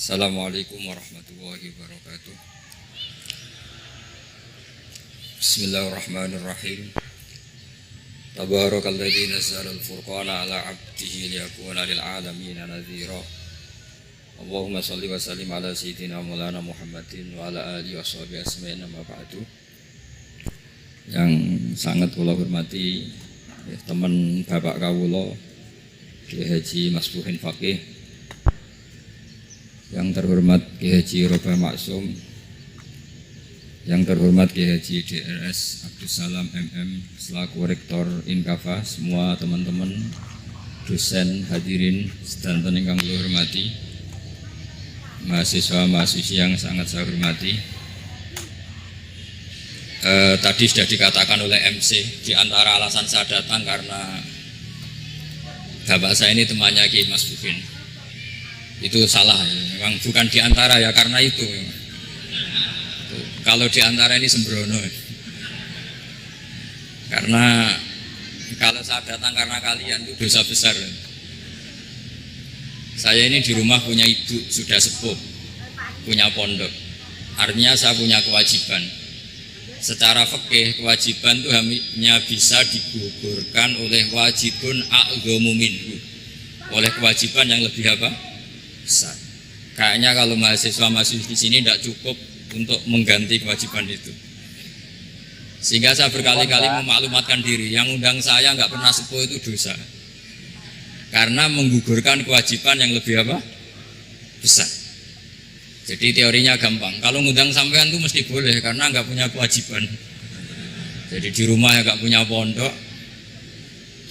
Assalamualaikum warahmatullahi wabarakatuh. Bismillahirrahmanirrahim. Tabarakalladzi nazzala al-furqana ala 'abdihi liyakuna lil 'alamin nadhira. Allahumma shalli wa sallim ala sayyidina Maulana Muhammadin wa ala alihi washabihi asma'in amma ba'du. Yang sangat kula hormati teman Bapak kawula Kiai Haji Masbuhin Faqih, yang terhormat Kiai Haji Roba Maksum, yang terhormat Kiai Haji DRS Abdus Salam MM selaku Rektor Inkafa, semua teman-teman dosen hadirin sedanten ingkang kula hormati, mahasiswa-mahasiswi yang sangat saya hormati. Tadi sudah dikatakan oleh MC, di antara alasan saya datang karena bapak saya ini temannya Kiai Masbuhin. Itu salah ya. Memang bukan diantara ya, karena itu kalau diantara ini sembrono ya. Karena kalau saya datang karena kalian itu dosa besar ya. Saya ini di rumah punya ibu sudah sepuh, punya pondok, artinya saya punya kewajiban. Secara fikih kewajiban itu hanya bisa digugurkan oleh wajibun a'dhamu minhu, oleh kewajiban yang lebih apa? Besar. Kayaknya kalau mahasiswa-mahasiswa di sini tidak cukup untuk mengganti kewajiban itu. Sehingga saya berkali-kali memaklumatkan diri, yang undang saya nggak pernah sepuh itu dosa. Karena menggugurkan kewajiban yang lebih apa? Besar. Jadi teorinya gampang. Kalau ngundang sampean itu mesti boleh karena nggak punya kewajiban. Jadi di rumah ya nggak punya pondok.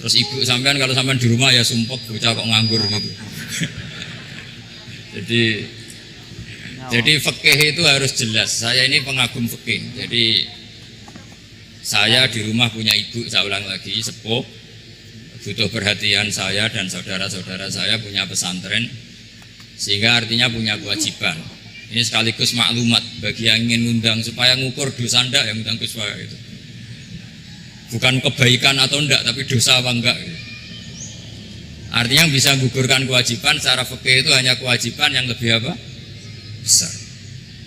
Terus ibu sampean kalau sampean di rumah ya sumpek bocah kok nganggur gitu. Jadi fikih itu harus jelas. Saya ini pengagum fikih. Jadi saya di rumah punya ibu, saya ulang lagi, sepuh, butuh perhatian saya dan saudara-saudara saya punya pesantren, sehingga artinya punya kewajiban. Ini sekaligus maklumat bagi yang ingin undang supaya ngukur dosa ndak yang undang Gus Wahab itu. Bukan kebaikan atau ndak, tapi dosa apa enggak gitu. Artinya yang bisa gugurkan kewajiban secara fikih itu hanya kewajiban yang lebih apa? Besar.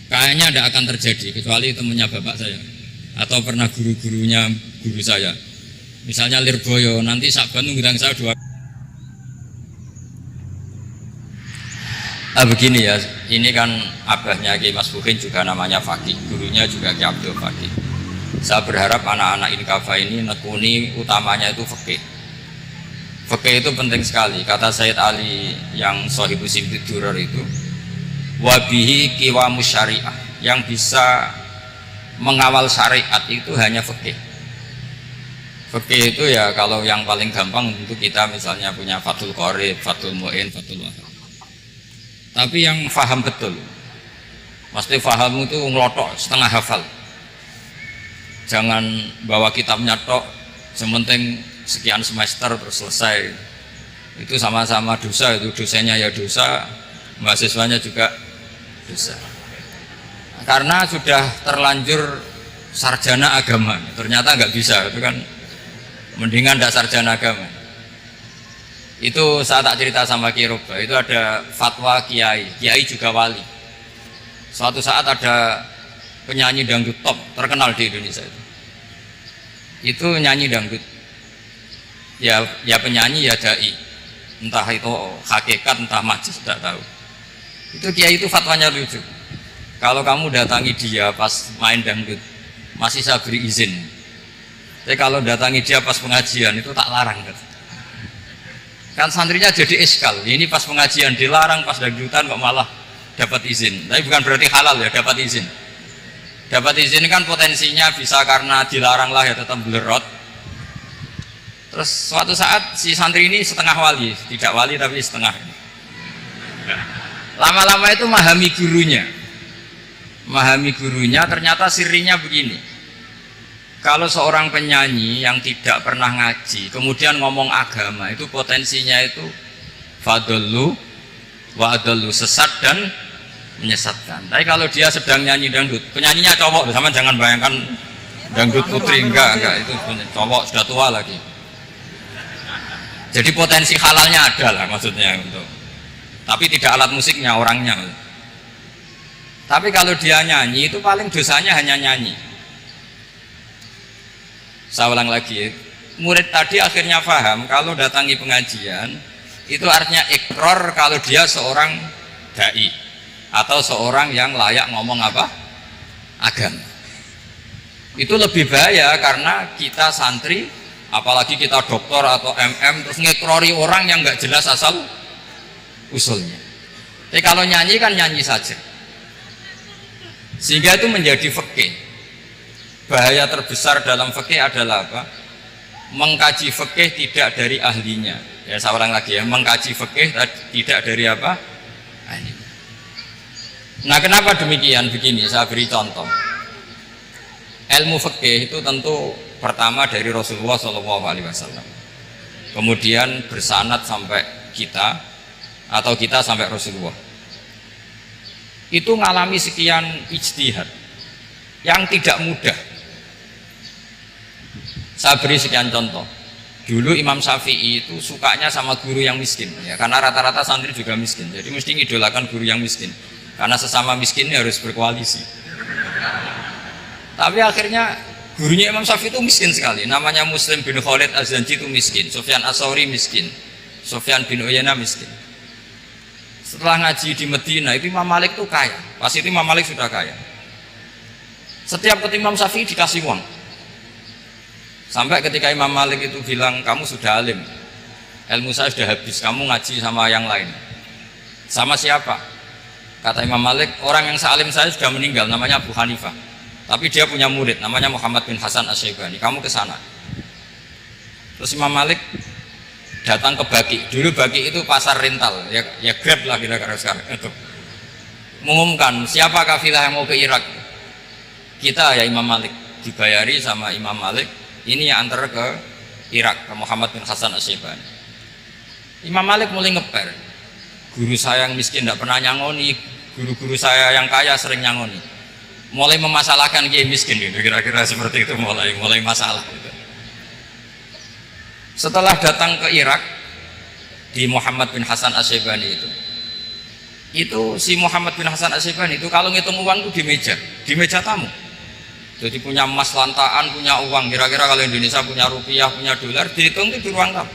Kayaknya tidak akan terjadi kecuali temannya bapak saya atau pernah guru-gurunya guru saya. Misalnya Lirboyo, nanti Saban ngundang saya dua. Begini ya, ini kan abahnya Kiai Masbuhin juga namanya Faqih, gurunya juga Kiai Abdul Faqih. Saya berharap anak-anak Inkafa ini nekuni utamanya itu fikih. Fikih itu penting sekali. Kata Sayyid Ali yang Shahibu Simtud Durar itu, wabihi qiwamus syariah, yang bisa mengawal syariat itu hanya fikih. Fikih itu ya kalau yang paling gampang untuk kita misalnya punya Fathul Qorib, Fathul Mu'in, Fathul Wahab. Tapi yang faham betul, mesti faham itu ngelotok setengah hafal. Jangan bawa kitabnya tok, sementing sekian semester terus selesai. Itu sama-sama dosa, itu dosennya ya dosa, mahasiswanya juga dosa. Karena sudah terlanjur sarjana agama, ternyata nggak bisa, itu kan mendingan tidak sarjana agama. Itu saya tak cerita sama Kiai Roba, itu ada fatwa Kiai juga wali. Suatu saat ada penyanyi dangdut top terkenal di Indonesia itu nyanyi dangdut. Ya penyanyi ya dai, entah itu hakikat entah majis tidak tahu. Itu Kiai itu fatwanya lucu. Kalau kamu datangi dia pas main dangdut masih saya beri izin. Tapi kalau datangi dia pas pengajian itu tak larang. Kan santrinya jadi iskal, ini pas pengajian dilarang, pas dangdutan kok malah dapat izin. Tapi bukan berarti halal ya, dapat izin. Dapat izin kan potensinya bisa karena dilarang lah ya tetap belerot. Terus suatu saat si santri ini setengah wali, tidak wali tapi setengah. Lama-lama itu memahami gurunya, ternyata sirinya begini. Kalau seorang penyanyi yang tidak pernah ngaji kemudian ngomong agama, itu potensinya itu fadallu wa adallu, sesat dan menyesatkan. Tapi kalau dia sedang nyanyi dangdut, penyanyinya cowok, sama jangan bayangkan dangdut putri, enggak, itu cowok sudah tua lagi. Jadi potensi halalnya ada lah maksudnya untuk, tapi tidak alat musiknya, orangnya. Tapi kalau dia nyanyi itu paling dosanya hanya nyanyi. Saya ulang lagi, murid tadi akhirnya paham kalau datangi pengajian itu artinya ikrar kalau dia seorang dai atau seorang yang layak ngomong apa? Agama. Itu lebih bahaya karena kita santri, apalagi kita doktor atau MM terus ngekrori orang yang nggak jelas asal usulnya. Tapi kalau nyanyi kan nyanyi saja, sehingga itu menjadi fikih. Bahaya terbesar dalam fikih adalah apa? Mengkaji fikih tidak dari ahlinya. Ya saya ulang lagi ya, mengkaji fikih tidak dari apa? Ahlinya. Nah kenapa demikian? Begini, saya beri contoh. Ilmu fikih itu tentu pertama dari Rasulullah SAW, kemudian bersanad sampai kita atau kita sampai Rasulullah. Itu ngalami sekian ijtihad yang tidak mudah. Saya beri sekian contoh. Dulu Imam Syafi'i itu sukanya sama guru yang miskin, ya, karena rata-rata santri juga miskin. Jadi mesti ngidolakan guru yang miskin, karena sesama miskin ini harus berkoalisi. Tapi akhirnya gurunya Imam Syafi'i itu miskin sekali. Namanya Muslim bin Khalid Az-Zanji itu miskin, Sufyan As-Sauri miskin, Sufyan bin Uyainah miskin. Setelah ngaji di Medina itu Imam Malik itu kaya. Pas itu Imam Malik sudah kaya. Setiap ketemu Imam Syafi'i dikasih uang. Sampai ketika Imam Malik itu bilang, kamu sudah alim, ilmu saya sudah habis, kamu ngaji sama yang lain. Sama siapa? Kata Imam Malik, orang yang sealim saya sudah meninggal, namanya Abu Hanifah. Tapi dia punya murid, namanya Muhammad bin Hasan Asy-Syaibani, kamu ke sana. Terus Imam Malik datang ke Baki. Dulu Baki itu pasar rental, ya Grab lah kira-kira sekarang. Itu mengumumkan siapa kafilah yang mau ke Irak. Kita ya Imam Malik, dibayari sama Imam Malik. Ini yang antar ke Irak, ke Muhammad bin Hasan Asy-Syaibani. Imam Malik mulai ngeper. Guru saya yang miskin tidak pernah nyangoni, guru-guru saya yang kaya sering nyangoni. Mulai memasalahkan kiai miskin gitu, kira-kira seperti itu, mulai masalah gitu. Setelah datang ke Irak di Muhammad bin Hasan Asy-Syaibani itu si Muhammad bin Hasan Asy-Syaibani itu kalau ngitung uang itu di meja tamu. Jadi punya emas lantaan, punya uang, kira-kira kalau Indonesia punya rupiah, punya dolar, dihitung itu di ruang tamu.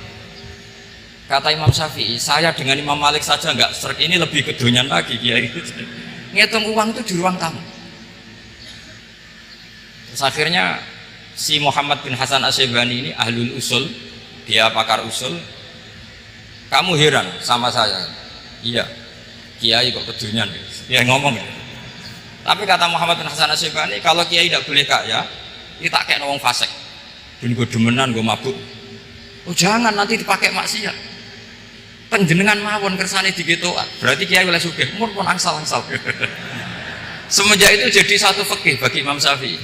Kata Imam Syafi'i, saya dengan Imam Malik saja nggak serik, ini lebih kedonyan lagi kiai. Ngitung uang itu di ruang tamu. Terus akhirnya si Muhammad bin Hasan Asy-Syaibani ini ahlul usul, dia pakar usul. Kamu heran sama saya? Iya, kiai kok kedonyan. Dia ngomong ya. Tapi kata Muhammad bin Hasan Asy-Syaibani, kalau kiai tidak boleh kaya, ini tak kayak wong fasik. Ben gue demenan, gue mabuk. Oh jangan, nanti dipakai maksiat. Penjenengan mawon kersane digetokan. Berarti kiai oleh sugih, mun pun angsal-angsal. Semenjak itu jadi satu fikih bagi Imam Syafi'i.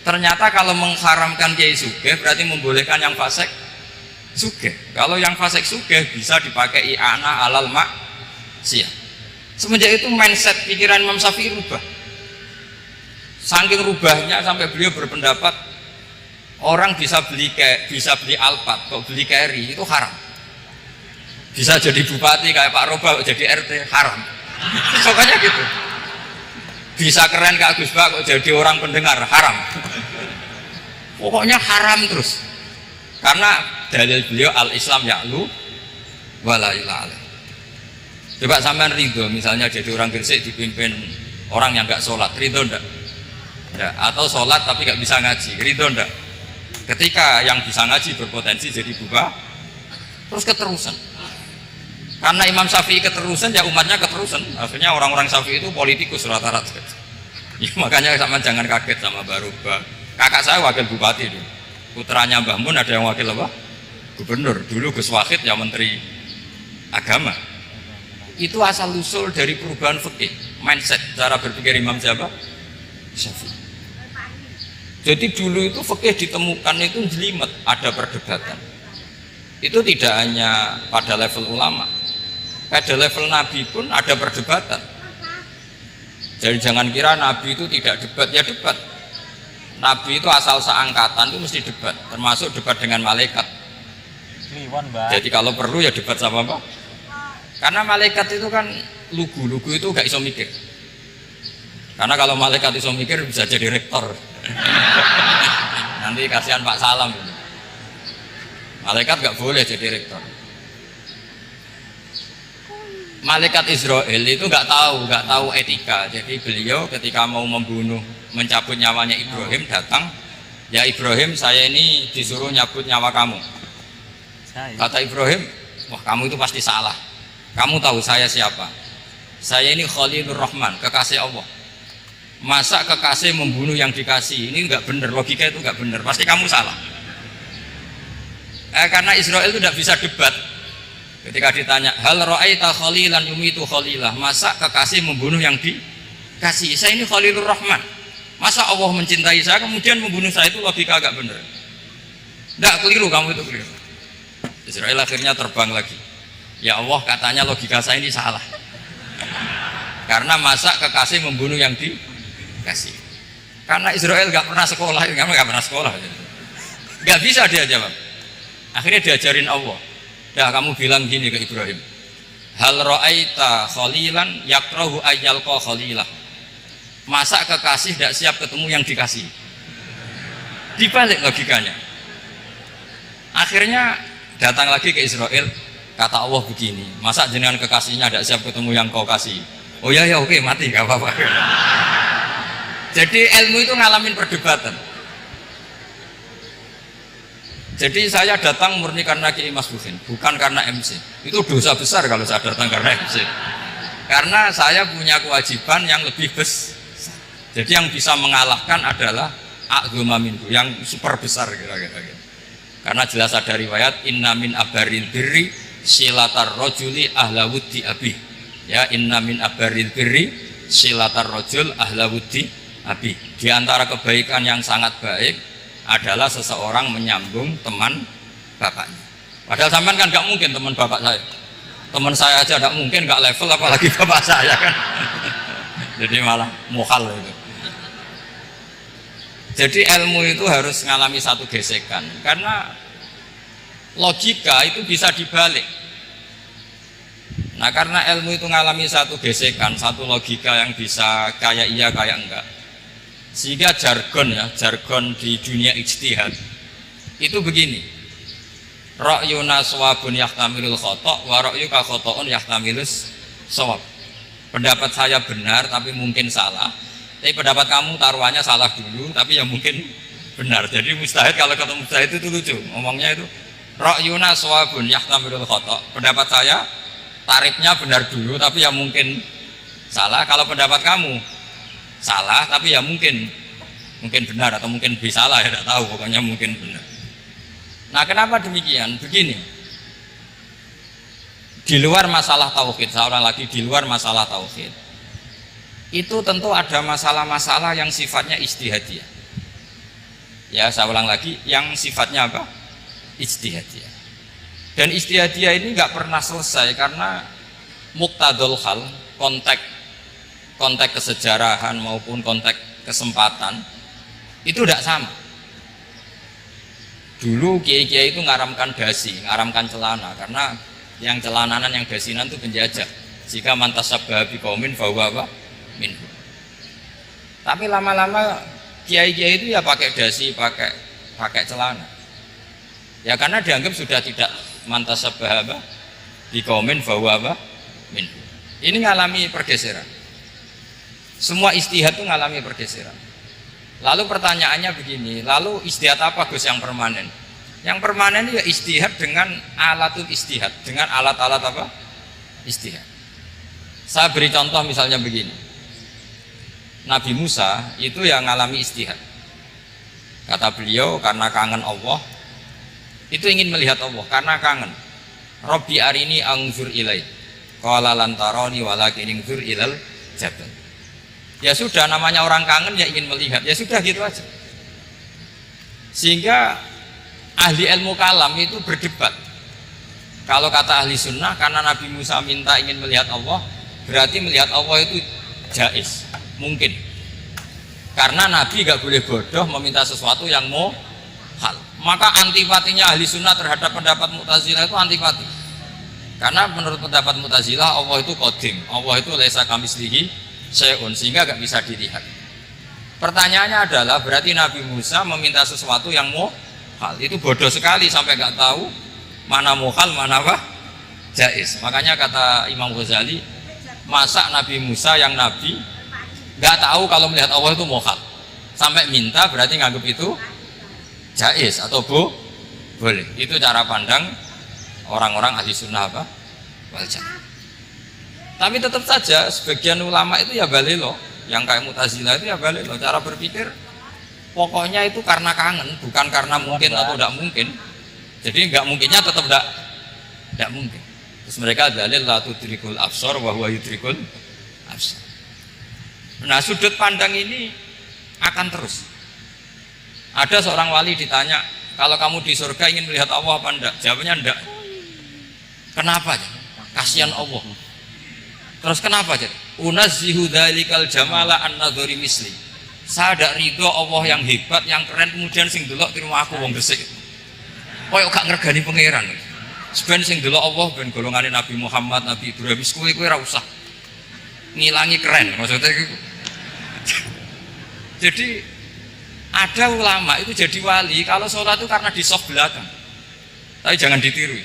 Ternyata kalau mengharamkan kiai sugih berarti membolehkan yang fasik sugih. Kalau yang fasik sugih bisa dipakai i'anah alal maksiat. Semenjak itu mindset pikiran Imam Syafi'i rubah. Saking rubahnya sampai beliau berpendapat orang bisa beli Alphard, kok beli carry itu haram. Bisa jadi bupati kayak Pak Roba, kok jadi RT haram. Pokoknya gitu. Bisa keren kayak Gus Bak, kok jadi orang pendengar haram. Pokoknya haram terus. Karena dalil beliau al-Islam ya'lu wala ilaha illallah. Coba sampean ridho misalnya jadi orang Gresik dipimpin orang yang nggak sholat, ridho ndak? Ya, atau sholat tapi nggak bisa ngaji, ridho ndak? Ketika yang bisa ngaji berpotensi jadi buba, terus keterusan. Karena Imam Syafi'i keterusan, ya umatnya keterusan. Akhirnya orang-orang Syafi'i itu politikus rata-rata. Ya, makanya sama jangan kaget sama Baruba. Kakak saya wakil bupati dulu. Putranya Mbah Mun ada yang wakil apa? Gubernur. Dulu Gus Wahid yang menteri agama. Itu asal usul dari perubahan fikih, mindset, cara berpikir Imam siapa? Syafi'i. Jadi dulu itu fikih ditemukan itu jelimet, ada perdebatan. Itu tidak hanya pada level ulama, pada level Nabi pun ada perdebatan. Jadi jangan kira Nabi itu tidak debat, ya debat. Nabi itu asal seangkatan itu mesti debat, termasuk debat dengan malaikat. Jadi kalau perlu ya debat sama apa? Karena malaikat itu kan lugu itu gak iso mikir. Karena kalau malaikat iso mikir bisa jadi rektor. Nanti kasihan Pak Salam. Malaikat nggak boleh jadi rektor. Malaikat Israel itu nggak tahu etika. Jadi beliau ketika mau membunuh, mencabut nyawanya Ibrahim datang, ya Ibrahim saya ini disuruh nyabut nyawa kamu. Kata Ibrahim, wah kamu itu pasti salah. Kamu tahu saya siapa? Saya ini Khalilur Rahman, kekasih Allah. Masa kekasih membunuh yang dikasih? Ini nggak benar, logika itu nggak benar. Pasti kamu salah. Karena Israel itu tidak bisa debat. Ketika ditanya, hal ra'aita khalilan yumitu khalilah, masa kekasih membunuh yang dikasih? Saya ini Khalilur Rahman. Masa Allah mencintai saya kemudian membunuh saya? Itu logika agak benar. Tidak, keliru, kamu itu keliru. Israel akhirnya terbang lagi. Ya Allah, katanya logika saya ini salah. Karena masa kekasih membunuh yang dikasih? Karena Israel nggak pernah sekolah, nggak bisa dia jawab. Akhirnya diajarin Allah. Dah kamu bilang gini ke Ibrahim, hal ra'aita khalilan yakrahu ayyalqa khalilah. Masa kekasih tidak siap ketemu yang dikasih? Dibalik logikanya. Akhirnya datang lagi ke Israel, kata Allah begini, masa jenengan kekasihnya tidak siap ketemu yang kau kasih? Oh ya oke, mati nggak apa-apa. Jadi ilmu itu ngalamin perdebatan. Jadi saya datang murni karena Kiai Mas Bukin, bukan karena MC. Itu dosa besar kalau saya datang karena MC. Karena saya punya kewajiban yang lebih besar. Jadi yang bisa mengalahkan adalah a'dzuma minhu, yang super besar kira-kira. Karena jelas ada riwayat inna min abaril birri silatar rajuli ahla wuddi abi. Ya, inna min abaril birri silatar rajul ahla wuddi abi. Di antara kebaikan yang sangat baik adalah seseorang menyambung teman bapaknya. Padahal sampean kan nggak mungkin teman bapak saya. Teman saya aja nggak mungkin, nggak level apalagi bapak saya kan. Jadi malah mukhal itu. Jadi ilmu itu harus mengalami satu gesekan, karena logika itu bisa dibalik. Nah karena ilmu itu mengalami satu gesekan, satu logika yang bisa kayak iya kayak enggak. Sehingga jargon di dunia ijtihad itu begini, ra'yuna shawabun yahtamilul khata' wa ra'yuka khata'un yahtamilus shawab. Pendapat saya benar tapi mungkin salah, tapi pendapat kamu taruhannya salah dulu tapi ya mungkin benar. Jadi mustahid, kalau ketemu mustahid itu lucu ngomongnya itu, ra'yuna shawabun yahtamilul khata', pendapat saya tarifnya benar dulu tapi ya mungkin salah. Kalau pendapat kamu salah tapi ya mungkin benar atau mungkin bisa salah, ya tidak tahu, pokoknya mungkin benar. Nah kenapa demikian? Begini, di luar masalah tauhid, seorang lagi di luar masalah tauhid itu tentu ada masalah-masalah yang sifatnya ijtihadiyah. Ya saya ulang lagi, yang sifatnya apa? Ijtihadiyah. Dan ijtihadiyah ini nggak pernah selesai karena muqtadul hal, konteks kesejarahan maupun konteks kesempatan itu tidak sama. Dulu kiai-kiai itu ngaramkan dasi, ngaramkan celana, karena yang celananan yang dasinan itu penjajah. Jika mantas sabah biqaumin fahuwa minhu. Tapi lama-lama kiai-kiai itu ya pakai dasi, pakai celana. Ya karena dianggap sudah tidak mantas sabah biqaumin fahuwa minhu. Ini ngalami pergeseran. Semua ijtihad itu ngalami pergeseran. Lalu pertanyaannya begini, lalu ijtihad apa Gus yang permanen? Yang permanen ya ijtihad dengan alatul ijtihad, dengan alat-alat apa? Ijtihad. Saya beri contoh misalnya begini. Nabi Musa itu yang ngalami ijtihad. Kata beliau karena kangen Allah, itu ingin melihat Allah karena kangen. Rabbi arini anzur ilai. Qala lan tarani walakin anzur ilal jabal. Ya sudah, namanya orang kangen ya ingin melihat, ya sudah gitu aja. Sehingga ahli ilmu kalam itu berdebat. Kalau kata ahli sunnah, karena Nabi Musa minta ingin melihat Allah, berarti melihat Allah itu jaiz, mungkin. Karena Nabi gak boleh bodoh meminta sesuatu yang hal. Maka antipatinya ahli sunnah terhadap pendapat Mu'tazilah itu antipati. Karena menurut pendapat Mu'tazilah Allah itu qadim, Allah itu laisa kamitslihi syai'un, sehingga gak bisa dilihat. Pertanyaannya adalah berarti Nabi Musa meminta sesuatu yang muhal. Itu bodoh sekali sampai gak tahu mana muhal, mana apa? Jaiz. Makanya kata Imam Ghazali, masa Nabi Musa yang Nabi gak tahu kalau melihat Allah itu muhal, sampai minta berarti nganggap itu jaiz atau boleh. Itu cara pandang orang-orang ahli sunnah apa? Wal jamaah. Tapi tetap saja sebagian ulama itu ya balelo, yang kayak Mu'tazilah itu ya balelo, cara berpikir pokoknya itu karena kangen, bukan karena mungkin atau tidak mungkin. Jadi nggak mungkinnya tetap tidak mungkin. Terus mereka dalil la tudrikul absar wa huwa yudrikul absar. Nah, sudut pandang ini akan terus. Ada seorang wali ditanya, kalau kamu di surga ingin melihat Allah apa enggak? Jawabnya enggak. Kenapa? Kasihan Allah. Terus kenapa? Unazzihu dzalikal jamala an nadhari misli. Saya tidak ridho Allah yang hebat, yang keren, kemudian sing delok terima aku wong resik. Koyo gak ngregani pangeran. Sebenarnya sing delok Allah ben golongane Nabi Muhammad, Nabi Ibrahim, kowe ora usah ngilangi keren maksudnya itu. Jadi ada ulama itu jadi wali kalau sholat itu karena di soft belakang, tapi jangan ditiru.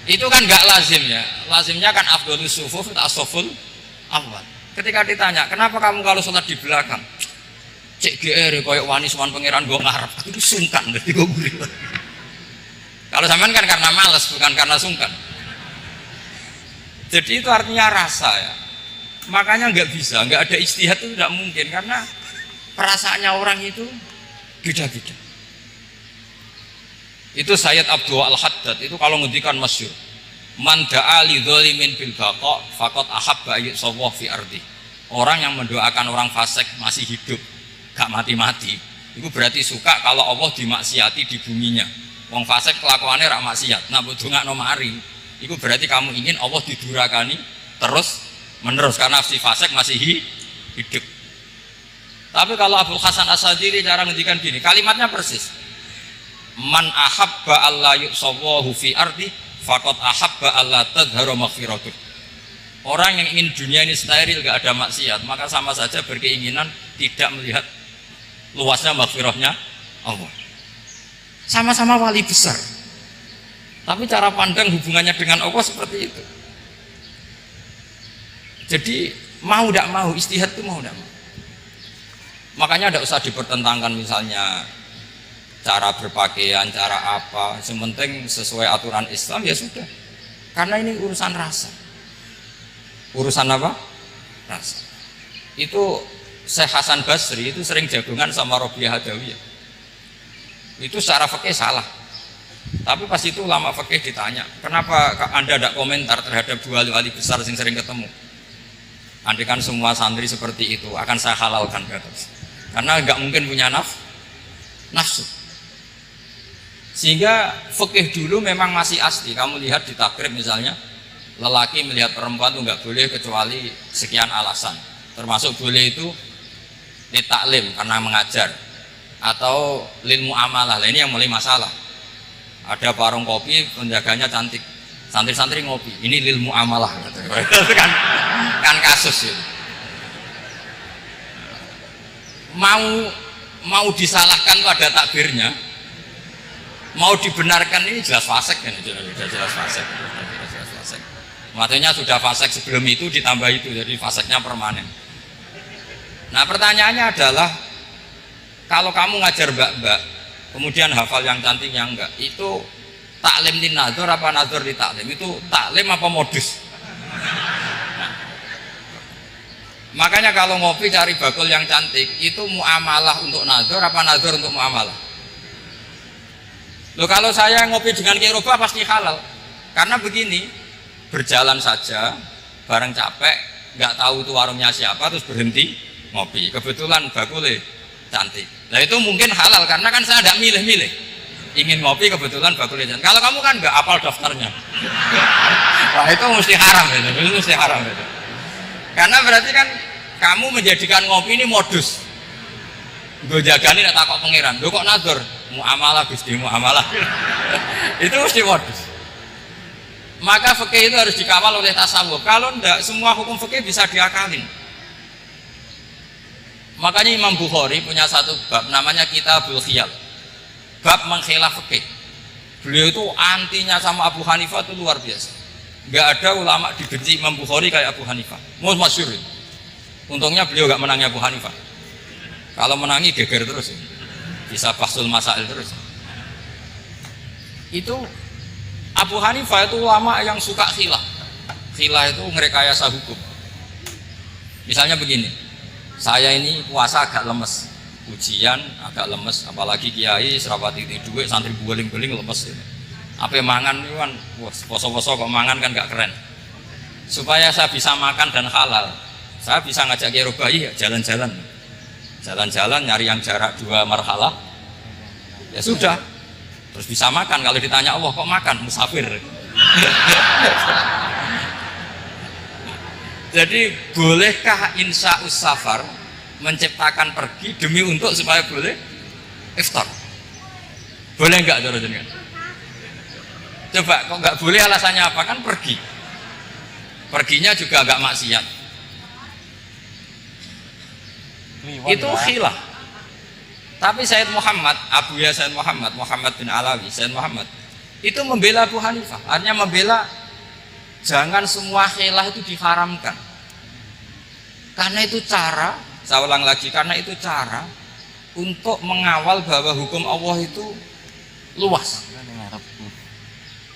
Itu kan nggak lazim ya, lazimnya kan afdhalus sufuf as-saful awal. Ketika ditanya kenapa kamu kalau sholat di belakang, cek GR koyok wani suman pangeran gue ngarep, itu sungkan jadi gue gurih. Kalau sampean kan karena malas bukan karena sungkan. Jadi itu artinya rasa ya. Makanya nggak bisa, nggak ada ijtihad itu tidak mungkin karena perasaannya orang itu beda-beda. Itu Sayyid Abdul Al-Haddad itu kalau ngendikan masyhur, man da'a li dzalimin bil baqa faqad ahabba ayyusawwa fi ardi. Orang yang mendoakan orang fasik masih hidup, gak mati-mati, itu berarti suka kalau Allah dimaksiati di buminya. Wong fasik kelakuannya rak maksiat, nah mbok dongakno mari, itu berarti kamu ingin Allah didurakani terus menerus karena si fasik masih hidup. Tapi kalau Abdul Hasan As-Sadili cara ngendikan gini, kalimatnya persis. Man ahabba alla yusawwahu fi ardi faqad ahabba alla tadhharu maghfiratuh. Orang yang ingin dunia ini steril gak ada maksiat, maka sama saja berkeinginan tidak melihat luasnya maghfirahnya Allah. Sama-sama wali besar, tapi cara pandang hubungannya dengan Allah seperti itu. Jadi mau tidak mau, istihad itu mau tidak mau. Makanya tidak usah dipertentangkan misalnya cara berpakaian, cara apa, sementing sesuai aturan Islam ya sudah. Karena ini urusan rasa. Urusan apa? Rasa. Itu Syekh Hasan Basri itu sering jagungan sama Robiah Hadawiyah. Itu secara fikih salah. Tapi pas itu ulama fikih ditanya, kenapa Anda tidak komentar terhadap dua wali besar yang sering ketemu? Andai kan semua santri seperti itu akan saya halalkan kata. Karena nggak mungkin punya nafsu. Sehingga fikih dulu memang masih asli. Kamu lihat di takrib misalnya, lelaki melihat perempuan itu nggak boleh kecuali sekian alasan. Termasuk boleh itu ditaklim karena mengajar atau lil muamalah. Ini yang mulai masalah. Ada warung kopi, penjaganya cantik, santri-santri ngopi. Ini lil muamalah. Itu kan kasus itu. Mau disalahkan pada takbirnya, mau dibenarkan ini jelas fasik kan, jelas fasik. Maksudnya sudah fasik sebelum itu ditambah itu, jadi fasiknya permanen. Nah pertanyaannya adalah, kalau kamu ngajar mbak-mbak, kemudian hafal yang cantik yang enggak, itu taklim di nazar apa nazar di taklim? Itu taklim apa modus? Makanya kalau ngopi cari bakul yang cantik, itu muamalah untuk nazar apa nazar untuk muamalah? Loh kalau saya ngopi dengan kiroba pasti halal. Karena begini, berjalan saja, bareng capek, nggak tahu itu warungnya siapa, terus berhenti ngopi. Kebetulan bakulnya cantik. Nah itu mungkin halal karena kan saya tidak milih-milih. Ingin ngopi kebetulan bakulnya cantik. Kalau kamu kan nggak hafal daftarnya. Wah itu mesti haram itu mesti haram itu. Karena berarti kan kamu menjadikan ngopi ini modus. Gue jagani nak takok pangeran. Lo kok nazar? Muamalah Gusti muamalah. Itu mesti modus. Maka fikih itu harus dikawal oleh tasawuf. Kalau enggak, semua hukum fikih bisa diakalin. Makanya Imam Bukhari punya satu bab namanya Kitabul Khiyal. Bab mengkhilaf fikih. Beliau itu antinya sama Abu Hanifah itu luar biasa. Enggak ada ulama dibenci Imam Bukhari kayak Abu Hanifah. Masyhur. Untungnya beliau enggak menangi Abu Hanifah. Kalau menangi geger terus. Bisa bahsul masail terus. Itu Abu Hanifah itu ulama yang suka khilah. Khilah itu ngerekayasa hukum. Misalnya begini, saya ini puasa agak lemes, ujian agak lemes, apalagi kiai serapati duit, santri beling-beling lemes. Apa mangan itu kan, poso-poso kok mangan kan gak keren. Supaya saya bisa makan dan halal, saya bisa ngajak Kiai Robai ya jalan-jalan, jalan-jalan nyari yang jarak 2 marhalah, ya sudah. Terus bisa makan. Kalau ditanya Allah kok makan musafir. Jadi bolehkah insa'us safar menciptakan pergi demi untuk supaya boleh iftar? Boleh enggak cara jenengan? Coba kok enggak boleh alasannya apa? Kan pergi. Perginya juga enggak maksiat. Itu khilaf. Tapi Sayyid Muhammad, Abuya Sayyid Muhammad, Muhammad bin Alawi, Sayyid Muhammad itu membela Abu Hanifah. Artinya membela jangan semua khilaf itu diharamkan. Karena itu cara, saya ulang lagi, karena itu cara untuk mengawal bahwa hukum Allah itu luas.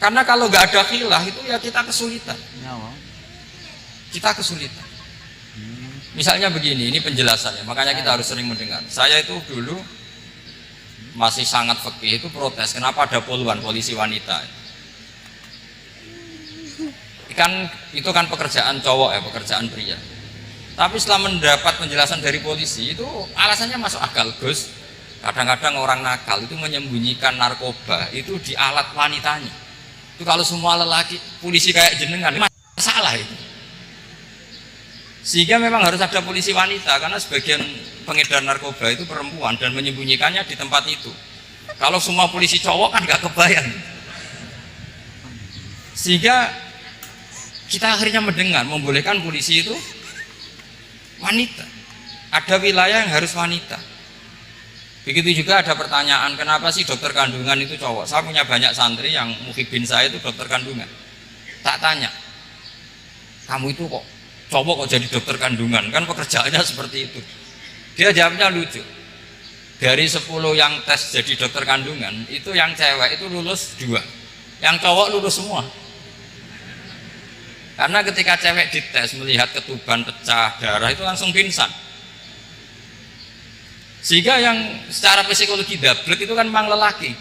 Karena kalau nggak ada khilaf itu ya kita kesulitan. Kita kesulitan. Misalnya begini, ini penjelasannya, makanya kita harus sering mendengar. Saya itu dulu masih sangat fikih itu protes, kenapa ada polisi wanita? Itu kan pekerjaan cowok ya, pekerjaan pria. Tapi setelah mendapat penjelasan dari polisi itu alasannya masuk akal, Gus. Kadang-kadang orang nakal itu menyembunyikan narkoba itu di alat wanitanya. Itu kalau semua lelaki polisi kayak jenengan masalah itu. Sehingga memang harus ada polisi wanita karena sebagian pengedar narkoba itu perempuan dan menyembunyikannya di tempat itu. Kalau semua polisi cowok kan gak kebayang. Sehingga kita akhirnya mendengar membolehkan polisi itu wanita. Ada wilayah yang harus wanita. Begitu juga ada pertanyaan, kenapa sih dokter kandungan itu cowok? Saya punya banyak santri yang muhibin saya itu dokter kandungan. Tak tanya, kamu itu kok cowok kok jadi dokter kandungan? Kan pekerjaannya seperti itu. Dia jawabnya lucu. Dari 10 yang tes jadi dokter kandungan, itu yang cewek itu lulus 2, yang cowok lulus semua. Karena ketika cewek dites melihat ketuban pecah darah itu langsung pingsan. Sehingga yang secara psikologi dablek itu kan memang lelaki.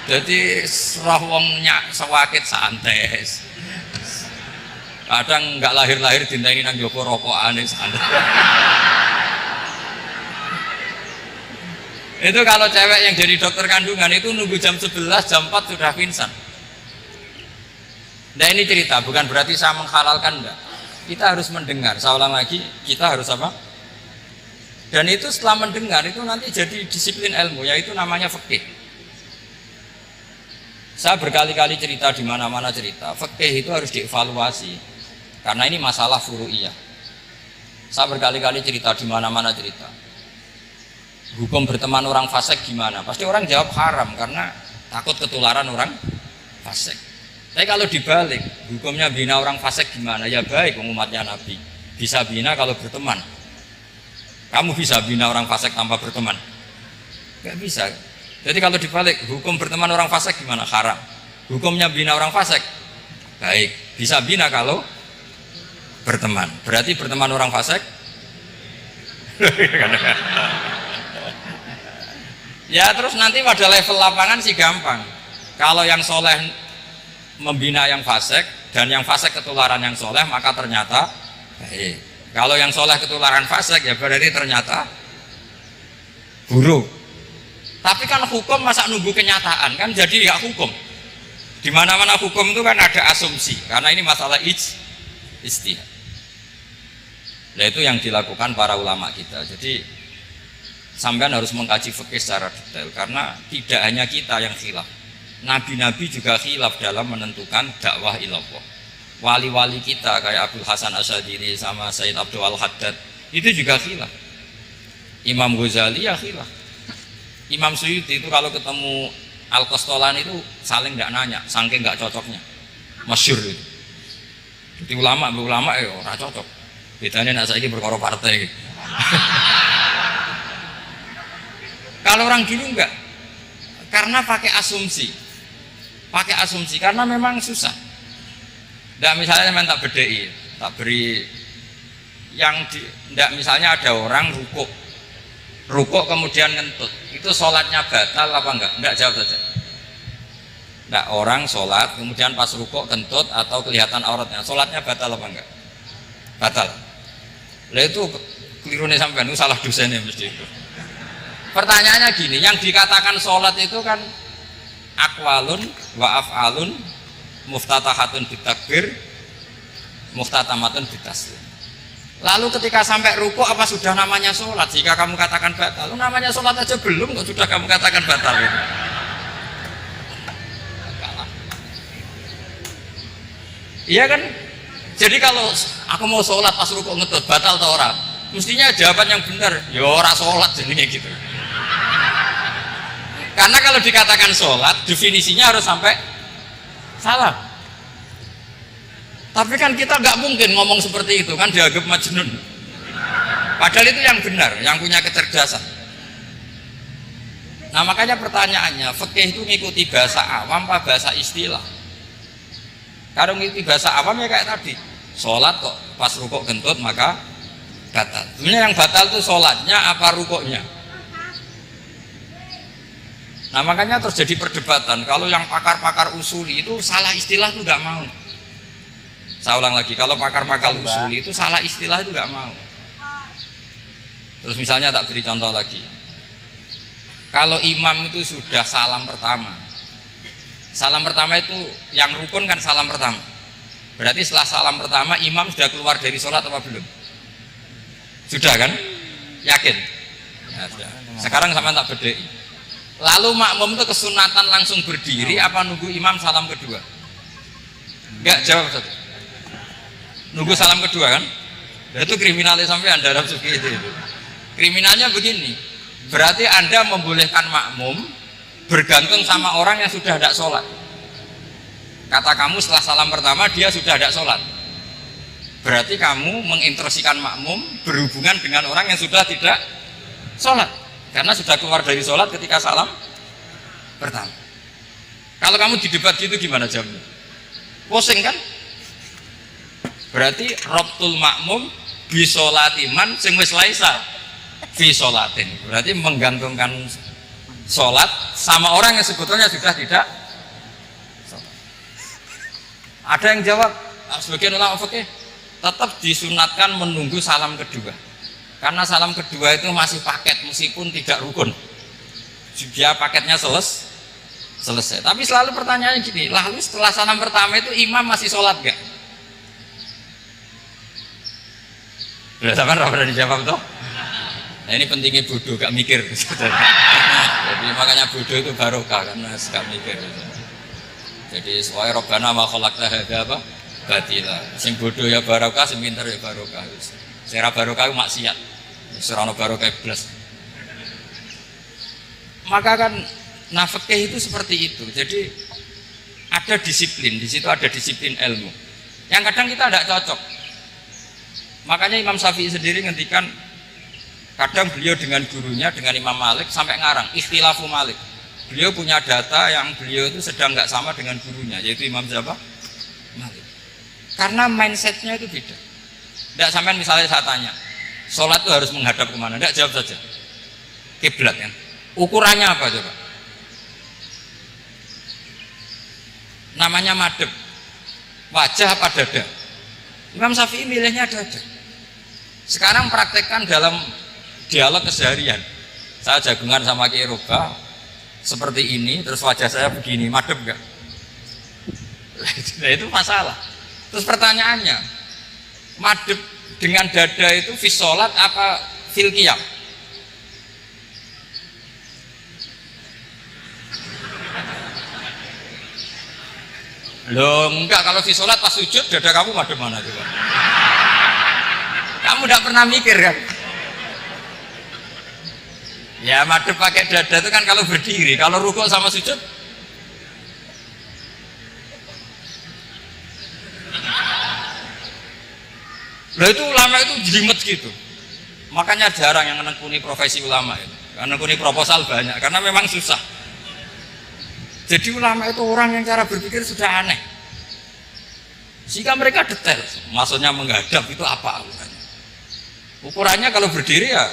Jadi serah wongnya sewakit santai. Kadang nggak lahir-lahir dinteni nang joko rokokan santai. Itu kalau cewek yang jadi dokter kandungan itu nunggu jam 11, jam 4 sudah pingsan. Nah ini cerita, bukan berarti saya menghalalkan, enggak. Kita harus mendengar, saya ulang lagi, kita harus apa? Dan itu setelah mendengar itu nanti jadi disiplin ilmu, yaitu namanya fikih. Saya berkali-kali cerita di mana-mana cerita, fikih itu harus dievaluasi. Karena ini masalah furu'iyah. Saya berkali-kali cerita di mana-mana cerita. Hukum berteman orang fasik gimana? Pasti orang jawab haram karena takut ketularan orang fasik. Tapi kalau dibalik, hukumnya bina orang fasik gimana? Ya baik, umatnya Nabi. Bisa bina kalau berteman. Kamu bisa bina orang fasik tanpa berteman? Gak bisa. Jadi kalau dibalik, hukum berteman orang fasik gimana? Haram. Hukumnya bina orang fasik? Baik. Bisa bina kalau berteman. Berarti berteman orang fasik? Ya terus nanti pada level lapangan sih gampang. Kalau yang soleh membina yang fasik dan yang fasik ketularan yang soleh, maka ternyata baik. Kalau yang soleh ketularan fasik ya berarti ternyata buruk. Tapi kan hukum masa nunggu kenyataan, kan jadi ya hukum. Di mana-mana hukum itu kan ada asumsi, karena ini masalah ijtihad. Nah itu yang dilakukan para ulama kita. Jadi sampean harus mengkaji fikih secara detail karena tidak hanya kita yang khilaf. Nabi-nabi juga khilaf dalam menentukan dakwah ilallah. Wali-wali kita kayak Abdul Hasan Asyadili sama Sayyid Abdul Al-Haddad itu juga khilaf. Imam Ghazali ya khilaf. Imam Suyuti itu kalau ketemu Al-Qastolani itu saling nggak nanya, saking nggak cocoknya, masyhur itu. Jadi ulama ya ora cocok. Bedanya nak saiki perkara partai. Gitu. Kalau orang dulu enggak, karena pakai asumsi, karena memang susah. Nggak misalnya memang tak bedai, tak beri yang nggak misalnya ada orang rukuk kemudian ngentut, itu sholatnya batal apa enggak? Enggak, jawab saja. Enggak, orang sholat kemudian pas rukuk kentut atau kelihatan auratnya, sholatnya batal apa enggak? Batal. Lah itu kelirunya sampean, itu salah dosennya mesti itu. Pertanyaannya gini, yang dikatakan sholat itu kan aqwalun wa af'alun muftatahatun bitakbir muftatamatun bitaslim. Lalu ketika sampai ruku apa sudah namanya sholat? Jika kamu katakan batal, namanya sholat aja belum kok sudah kamu katakan batal. Iya kan? Jadi kalau aku mau sholat pas ruku ngetut batal atau ora? Mestinya jawaban yang benar, ya ora sholat jadinya gitu. Karena kalau dikatakan sholat, definisinya harus sampai salam. Tapi kan kita nggak mungkin ngomong seperti itu, kan dianggap majnun. Padahal itu yang benar, yang punya kecerdasan. Nah makanya pertanyaannya, fikih itu ngikuti bahasa awam apa bahasa istilah? Kalau ngikuti bahasa awam ya kayak tadi, sholat kok pas rukuk gentut maka batal. Sebenarnya yang batal itu sholatnya apa rukuknya? Nah makanya terjadi perdebatan. Kalau yang pakar-pakar usuli itu salah istilah itu nggak mau. Saya ulang lagi, kalau pakar-pakar usuli itu salah istilah itu nggak mau. Terus misalnya tak beri contoh lagi. Kalau imam itu sudah salam pertama itu yang rukun kan salam pertama. Berarti setelah salam pertama imam sudah keluar dari sholat apa belum? Sudah kan? Yakin? Ya, sudah. Sekarang sama tak bedai. Lalu makmum itu kesunatan langsung berdiri apa nunggu imam salam kedua? Enggak, jawab satu. Nunggu salam kedua kan? Itu kriminalnya sampai Anda dalam suki itu. Kriminalnya begini, berarti Anda membolehkan makmum bergantung sama orang yang sudah tidak sholat. Kata kamu setelah salam pertama dia sudah tidak sholat. Berarti kamu menginstruksikan makmum berhubungan dengan orang yang sudah tidak sholat. Karena sudah keluar dari sholat ketika salam pertama. Kalau kamu di debat gitu gimana jawabnya? Pusing kan? Berarti robtul makmum bisolatiman sing wis laisa fi sholatin. Berarti menggantungkan sholat sama orang yang sebetulnya sudah tidak sholat. Ada yang jawab, sebagian ulama fikih tetap disunatkan menunggu salam kedua. Karena salam kedua itu masih paket meskipun tidak rukun. Dia paketnya selesai. Tapi selalu pertanyaannya gini, lalu setelah salam pertama itu imam masih sholat gak? Udah sama pernah dijawab toh? Nah ini pentingnya bodoh, gak mikir. Jadi makanya bodoh itu barokah karena gak mikir. Jadi soalnya Rabbana ma khalaqta hadza apa? Batila. Sing bodoh ya barokah, sing pinter ya barokah. Sing ra barokah maksiat. Serana barokah iblis. Maka kan fikih itu seperti itu. Jadi ada disiplin, di situ ada disiplin ilmu. Yang kadang kita tidak cocok. Makanya Imam Syafi'i sendiri ngendikan, kadang beliau dengan gurunya, dengan Imam Malik sampai ngarang ikhtilafu Malik. Beliau punya data yang beliau itu sedang nggak sama dengan gurunya, yaitu Imam siapa? Malik. Karena mindsetnya itu beda. Tidak sampai misalnya saya tanya, sholat itu harus menghadap kemana? Tidak, jawab saja. Kiblat kan. Ukurannya apa coba? Namanya madhep. Wajah apa dada? Imam Syafi'i milihnya dada. Sekarang praktekkan dalam dialog keseharian. Saya jagungan sama Kiai Roba seperti ini, terus wajah saya begini, madhep enggak? Nah, itu masalah. Terus pertanyaannya, madhep dengan dada itu fi sholat apa fil qiyam? Loh enggak, kalau di sholat pas sujud dada kamu madep mana coba? Kamu tidak pernah mikir kan? Ya madep pakai dada itu kan kalau berdiri, kalau rukuk sama sujud loh itu ulama itu jelimet gitu. Makanya jarang yang menekuni profesi ulama itu. Karena menekuni proposal banyak, karena memang susah. Jadi ulama itu orang yang cara berpikir sudah aneh. Sehingga mereka detail, maksudnya menghadap itu apa ukurannya kalau berdiri ya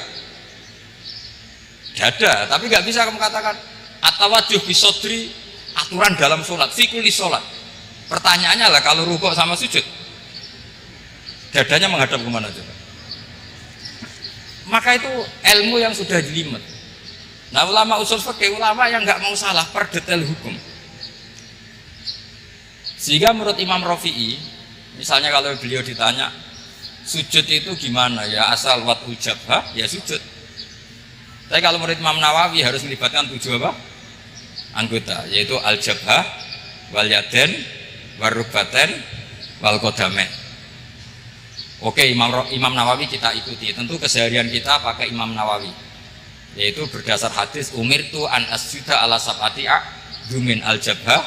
dada, tapi nggak bisa kamu katakan atawajuh bisodri aturan dalam sholat, fikuli sholat. Pertanyaannya lah kalau rukuk sama sujud dadanya menghadap kemana coba? Maka itu ilmu yang sudah jelimet. Nah ulama usul fikih, ulama yang nggak mau salah per detail hukum. Sehingga menurut Imam Rafi'i, misalnya kalau beliau ditanya sujud itu gimana ya, asal watul jabhah ya sujud. Tapi kalau menurut Imam Nawawi harus melibatkan 7 apa? Anggota, yaitu al-jabhah, wal yaden, warubaten, wal qadamen. Oke, Imam Nawawi kita ikuti. Tentu keseharian kita pakai Imam Nawawi, yaitu berdasar hadis umirtu an asjuda ala sab'ati a'dzumin al-jabhah,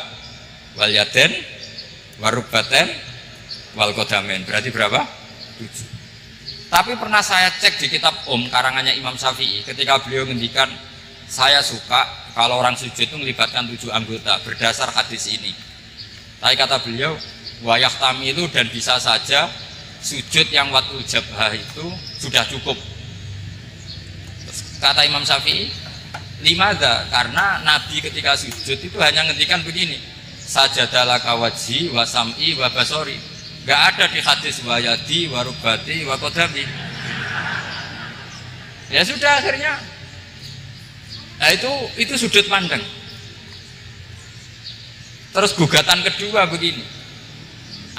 wal yaden, warubaten, wal qadamen. Berarti berapa? 7. Tapi pernah saya cek di kitab karangannya Imam Syafi'i, ketika beliau ngendikan saya suka kalau orang sujud itu melibatkan 7 anggota berdasar hadis ini. Tapi kata beliau wayah tamilu, dan bisa saja sujud yang watul jabhah itu sudah cukup. Kata Imam Syafi'i, limadha, karena Nabi ketika sujud itu hanya ngendikan begini, sajadalaka wajhi wa sam'i wa basori. Gak ada di hadis wayadi, warubati, wakodami. Ya sudah akhirnya. Nah itu sudut pandang. Terus gugatan kedua begini.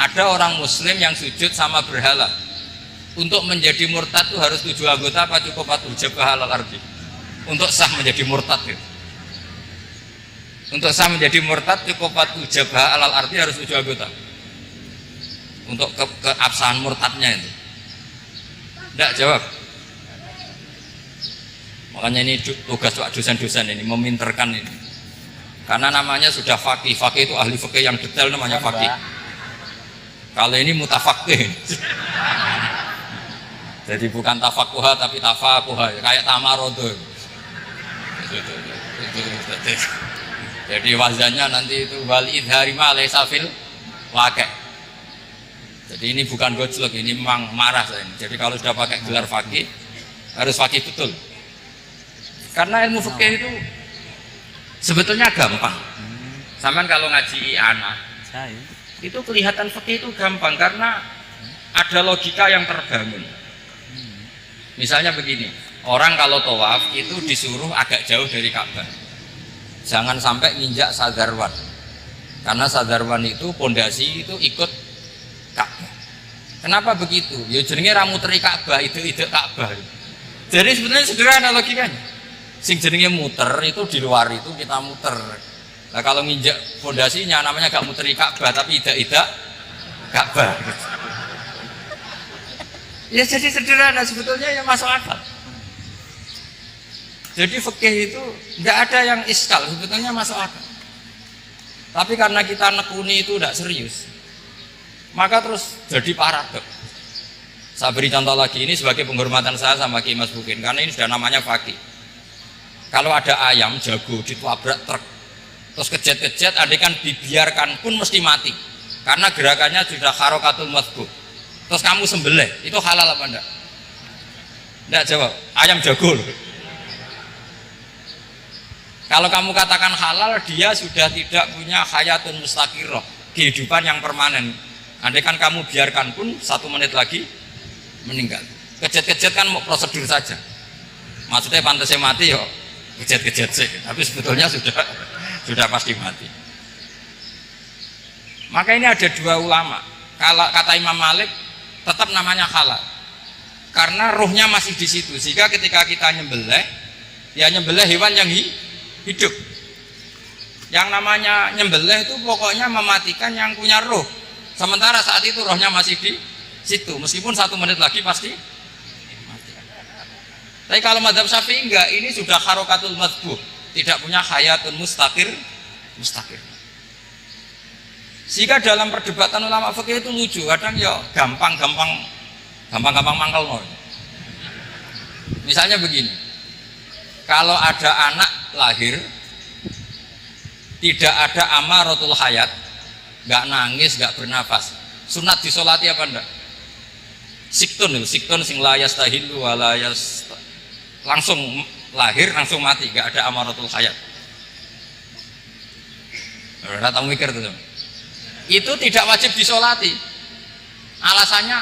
Ada orang muslim yang sujud sama berhala. Untuk menjadi murtad itu harus 7 anggota apa cukup 4 jabhah alal ardi? Untuk sah menjadi murtad gitu. Untuk sah menjadi murtad cukup 4 jabhah alal ardi harus 7 anggota. Untuk keabsahan murtadnya itu tidak jawab. Makanya ini tugas dosen-dosen ini meminterkan ini, karena namanya sudah faqih. Faqih itu ahli fikih yang detail, namanya faqih. Kalau ini mutafaqih. Jadi bukan tafakuha tapi tafakuha, kayak tamarodo. Jadi wazannya nanti itu wal idhari ma laysa fil waqi'. Jadi ini bukan gojlok, ini memang marah saya ini. Jadi kalau sudah pakai gelar fakih harus fakih betul. Karena ilmu fikih itu sebetulnya gampang. Sampai kalau ngaji anak itu kelihatan fikih itu gampang karena ada logika yang terbangun. Misalnya begini, orang kalau tawaf itu disuruh agak jauh dari Ka'bah. Jangan sampai nginjak sadarwan. Karena sadarwan itu pondasi itu ikut Ka'bah. Kenapa begitu? Ya jenenge ra muteri Ka'bah, itu Ka'bah. Jadi sebenarnya sederhana logikanya. Sing jenenge muter itu di luar itu kita muter. Nah kalau nginjak fondasinya namanya gak muteri Ka'bah tapi idak Ka'bah. Ya jadi sederhana sebetulnya, ya masuk akal. Jadi fikih itu nggak ada yang iskal, sebetulnya masuk akal. Tapi karena kita nekuni itu tidak serius, maka terus jadi paradok. Saya beri contoh lagi, ini sebagai penghormatan saya sama Ki Mas Bukin, karena ini sudah namanya fakih. Kalau ada ayam jago ditabrak truk, terus kejet-kejet, andai kan dibiarkan pun mesti mati, karena gerakannya sudah harokatul masbuk. Terus kamu sembelih, itu halal apa enggak? Enggak jawab, ayam jago loh. Kalau kamu katakan halal, dia sudah tidak punya hayatun mustaqirah, kehidupan yang permanen. Andai kan kamu biarkan pun 1 menit lagi meninggal. Kejet-kejet kan mau prosedur saja. Maksudnya pantasnya mati yo kejet-kejet sih, tapi sebetulnya sudah pasti mati. Maka ini ada 2 ulama. Kalau kata Imam Malik tetap namanya halal, karena ruhnya masih di situ. Sehingga ketika kita nyembelih, ya nyembelih hewan yang hidup. Yang namanya nyembelih itu pokoknya mematikan yang punya roh. Sementara saat itu rohnya masih di situ, meskipun 1 menit lagi pasti mati. Tapi kalau mazhab Syafi'i enggak, ini sudah harokatul madbuh, tidak punya hayatun mustaqir. Sehingga dalam perdebatan ulama fikih itu lucu, kadang ya gampang-gampang mangkel no. Misalnya begini, kalau ada anak lahir tidak ada amaratul hayat, nggak nangis, nggak bernafas, sunat disolati apa enggak? Siktun sing layas tahilu walayas, langsung lahir langsung mati, nggak ada amaratul hayat. Udah tahu mikir tuh, itu tidak wajib disolati. Alasannya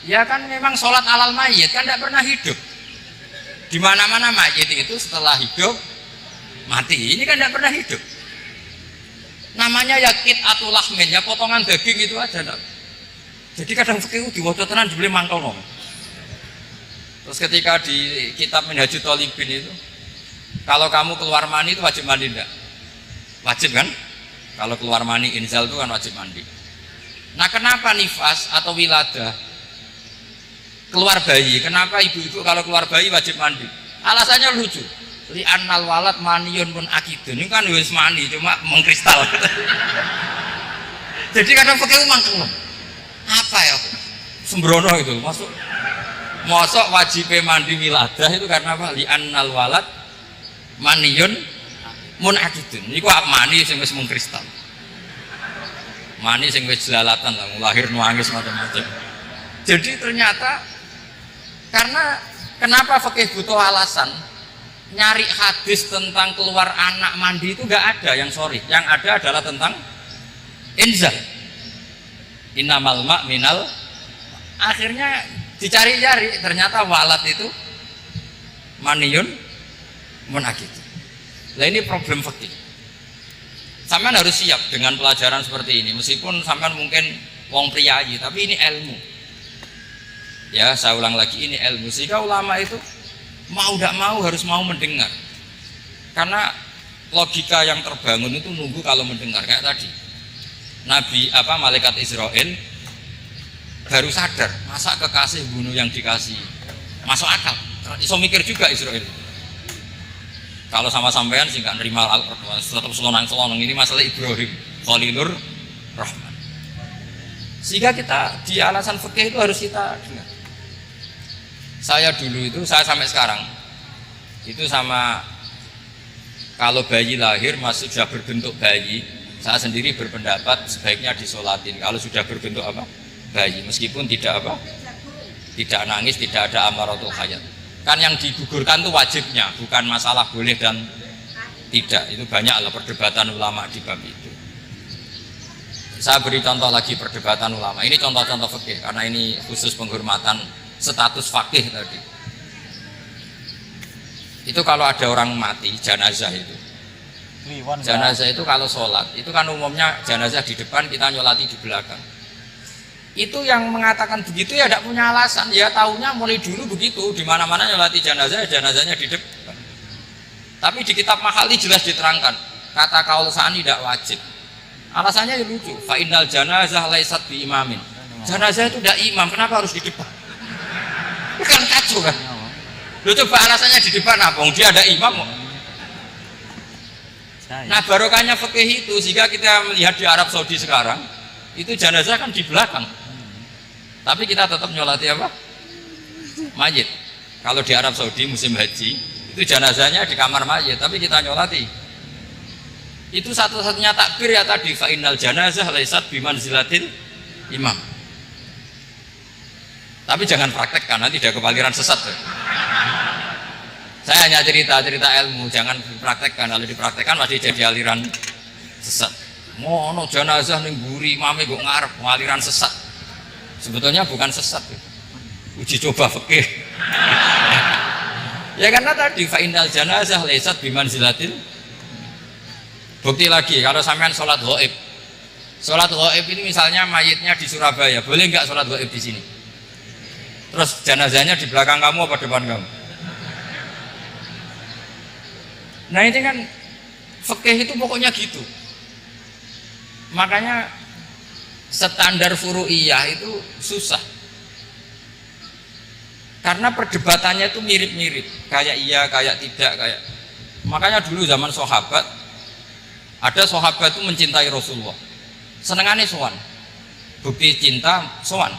ya kan memang sholat alal mayit kan tidak pernah hidup. Di mana-mana mayit itu setelah hidup mati, ini kan tidak pernah hidup. Namanya ya qit'atul lahmin, ya potongan daging itu aja. Jadi kadang fikih diwaca tenan dibeli mangkel no. Terus ketika di kitab Minhajul Thalibin itu, kalau kamu keluar mani itu wajib mandi enggak? Wajib kan? Kalau keluar mani inzal itu kan wajib mandi. Nah kenapa nifas atau wiladah, keluar bayi, kenapa ibu-ibu kalau keluar bayi wajib mandi? Alasannya lucu, li annal walad maniyun pun akidun, ini kan wis mani cuma mengkristal. Jadi kadang pakai mangkel apa ya sembrono itu masuk wajib mandi wiladah itu karena apa? Li annal walad maniyun mun akidun, ini kok mani sing wis mengkristal, mani sing wis jelalatan lah, lahir nuangis macam-macam. Jadi ternyata karena kenapa fikih butuh alasan, nyari hadis tentang keluar anak mandi itu nggak ada yang sorry, yang ada adalah tentang inzal, innamal ma' minal. Akhirnya dicari-cari, ternyata walad itu maniyun munakid. Nah ini problem fikih. Sampean harus siap dengan pelajaran seperti ini, meskipun sampean mungkin wong priayi, tapi ini ilmu. Ya, saya ulang lagi, ini ilmu. Sehingga ulama itu mau tidak mau harus mau mendengar. Karena logika yang terbangun itu nunggu kalau mendengar. Kayak tadi, malaikat Israel baru sadar, masa kekasih bunuh yang dikasih, masuk akal. Iso mikir juga Israel. Kalau sama sampean sih nggak nerima tetap selonang-selonang, ini masalah Ibrahim Khalilur Rahman. Sehingga kita di alasan fikih itu harus kita dengar. Saya dulu itu, saya sampai sekarang itu sama, kalau bayi lahir masih sudah berbentuk bayi, saya sendiri berpendapat sebaiknya disolatin kalau sudah berbentuk apa? Bayi, meskipun tidak apa? Tidak nangis, tidak ada amaratul hayat. Kan yang digugurkan itu wajibnya, bukan masalah boleh dan tidak. Itu banyaklah perdebatan ulama di bab itu. Saya beri contoh lagi perdebatan ulama. Ini contoh-contoh fikih karena ini khusus penghormatan status fakih tadi. Itu kalau ada orang mati, jenazah itu. Jenazah itu kalau sholat, itu kan umumnya jenazah di depan, kita nyolati di belakang. Itu yang mengatakan begitu ya tidak punya alasan, ya taunya mulai dulu begitu, di mana-mana nyolati jenazah, jenazahnya di depan. Tapi di kitab Mahali jelas diterangkan, kata kaul sani tidak wajib. Alasannya ya lucu, fa innal janazah laisat bi imamin. Jenazah itu tidak imam, kenapa harus di depan? Bukan kacau kan? Lu coba alasannya di depan apa? Dia ada imam. Nah barokahnya fikih itu, sehingga kita melihat di Arab Saudi sekarang itu jenazah kan di belakang, tapi kita tetap nyolati apa? Mayit. Kalau di Arab Saudi musim haji itu jenazahnya di kamar mayit, tapi kita nyolati. Itu satu-satunya takbir ya tadi, fa innal janazah laisat bimanzilatil imam. Tapi jangan praktekkan, nanti dia kepaliran sesat. Saya hanya cerita-cerita ilmu, jangan dipraktekkan. Kalau dipraktekkan masih jadi aliran sesat. Mono jenazah ning mburi mame kok ngarep aliran sesat. Sebetulnya bukan sesat. Uji coba fikih. Ya karena tadi fa innal janazah laisat bimanzilatil. Bukti lagi kalau sampean sholat ghaib. Sholat ghaib ini misalnya mayitnya di Surabaya, boleh nggak sholat ghaib di sini? Terus jenazahnya di belakang kamu apa depan kamu? Nah ini kan Fikih itu pokoknya gitu. Makanya standar furu'iyah itu susah. Karena perdebatannya itu mirip-mirip, kayak iya, kayak tidak, kayak. Makanya dulu zaman sahabat, ada sahabat itu mencintai Rasulullah. Senengannya sowan. Bukti cinta sowan.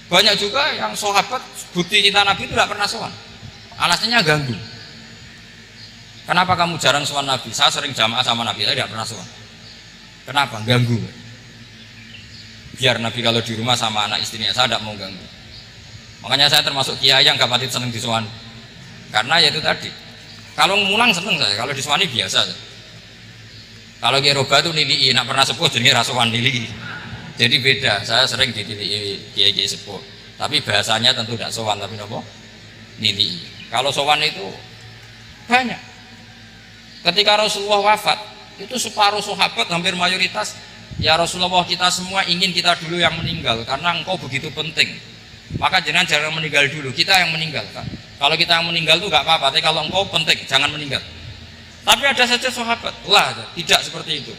Banyak juga yang sahabat bukti cinta Nabi itu tidak pernah sowan. Alasannya ganggu. Kenapa kamu jarang sowan Nabi? Saya sering jamaah sama Nabi, saya tidak pernah sowan. Kenapa? Ganggu. Biar Nabi kalau di rumah sama anak istrinya, saya tidak mau ganggu. Makanya saya termasuk kiai yang gak pati seneng disuan. Karena ya itu tadi. Kalau mulang seneng saya, kalau disuani biasa. Kalau kiai roba itu nilai, nak pernah sepuh jadi rasuan nilai. Jadi beda. Saya sering dinilai kiai sepuh. Tapi bahasanya tentu tidak sowan, tapi apa? Nilai. Kalau sowan itu banyak. Ketika Rasulullah wafat, itu separuh sahabat hampir mayoritas, ya Rasulullah, kita semua ingin kita dulu yang meninggal karena engkau begitu penting. Maka jangan meninggal dulu, kita yang meninggal. Kalau kita yang meninggal itu gak apa-apa, tapi kalau engkau penting, jangan meninggal. Tapi ada saja sahabat, lah tidak seperti itu.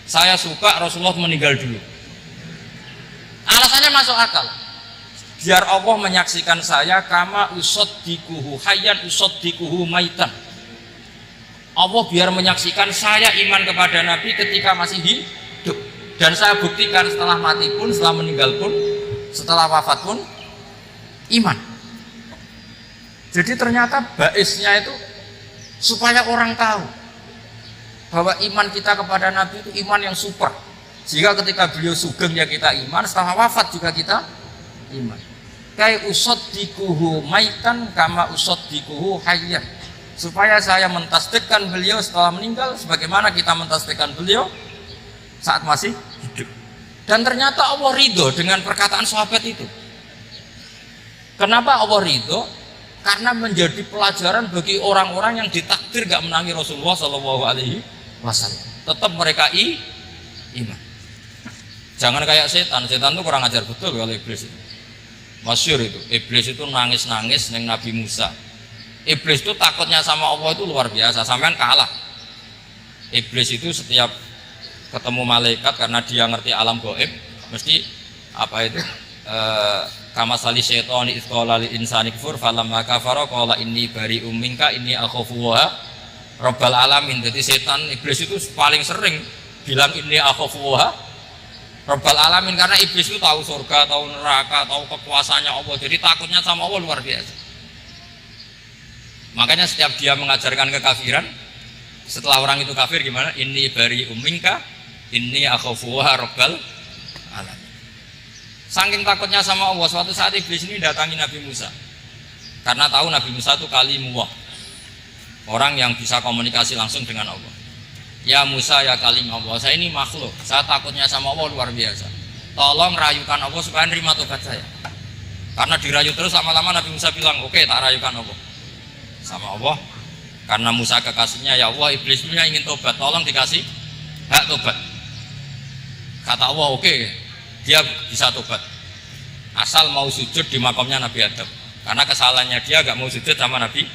Saya suka Rasulullah meninggal dulu. Alasannya masuk akal. Biar Allah menyaksikan saya kama usaddikuhu hayyan usaddikuhu maitan. Allah biar menyaksikan saya iman kepada Nabi ketika masih hidup. Dan saya buktikan setelah mati pun, setelah meninggal pun, setelah wafat pun iman. Jadi ternyata baisnya itu supaya orang tahu bahwa iman kita kepada Nabi itu iman yang super. Jika ketika beliau sugeng ya kita iman, setelah wafat juga kita iman. Kayak usaddikuhu maitan kama usaddikuhu hayyan. Supaya saya mentasdikkan beliau setelah meninggal sebagaimana kita mentasdikkan beliau saat masih hidup. Dan ternyata Allah ridho dengan perkataan sahabat itu. Kenapa Allah ridho? Karena menjadi pelajaran bagi orang-orang yang ditakdir gak menangi Rasulullah SAW. Tetap mereka iman. Jangan kayak setan. Setan itu kurang ajar betul kalau iblis itu. Masyhur itu. Iblis itu nangis-nangis dengan Nabi Musa. Iblis itu takutnya sama Allah itu luar biasa. Sampean kalah. Iblis itu setiap ketemu malaikat karena dia ngerti alam gaib, mesti apa itu? Kama sali syaitani isqala lil insani kufur falamma kafara qala inni bari'um minka inni akhafu wa rabbal alamin. Jadi setan iblis itu paling sering bilang inni akhafu wa rabbal alamin karena iblis itu tahu surga, tahu neraka, tahu kekuasaannya Allah. Jadi takutnya sama Allah luar biasa. Makanya setiap dia mengajarkan kekafiran, setelah orang itu kafir gimana? Inni bari'um minka inni akhafu wa rabbal alamin. Saking takutnya sama Allah, suatu saat iblis ini datangi Nabi Musa karena tahu Nabi Musa itu kalimullah, orang yang bisa komunikasi langsung dengan Allah. Ya Musa, ya kalimullah, saya ini makhluk, saya takutnya sama Allah luar biasa. Tolong rayukan Allah supaya nerima tobat saya. Karena dirayu terus lama-lama Nabi Musa bilang, oke, tak rayukan Allah sama Allah. Karena Musa kekasihnya, ya Allah, iblis punya ingin tobat, tolong dikasih hak tobat. Kata Allah, oke, dia bisa tobat asal mau sujud di makamnya Nabi Adam, karena kesalahannya dia gak mau sujud sama Nabi Adam.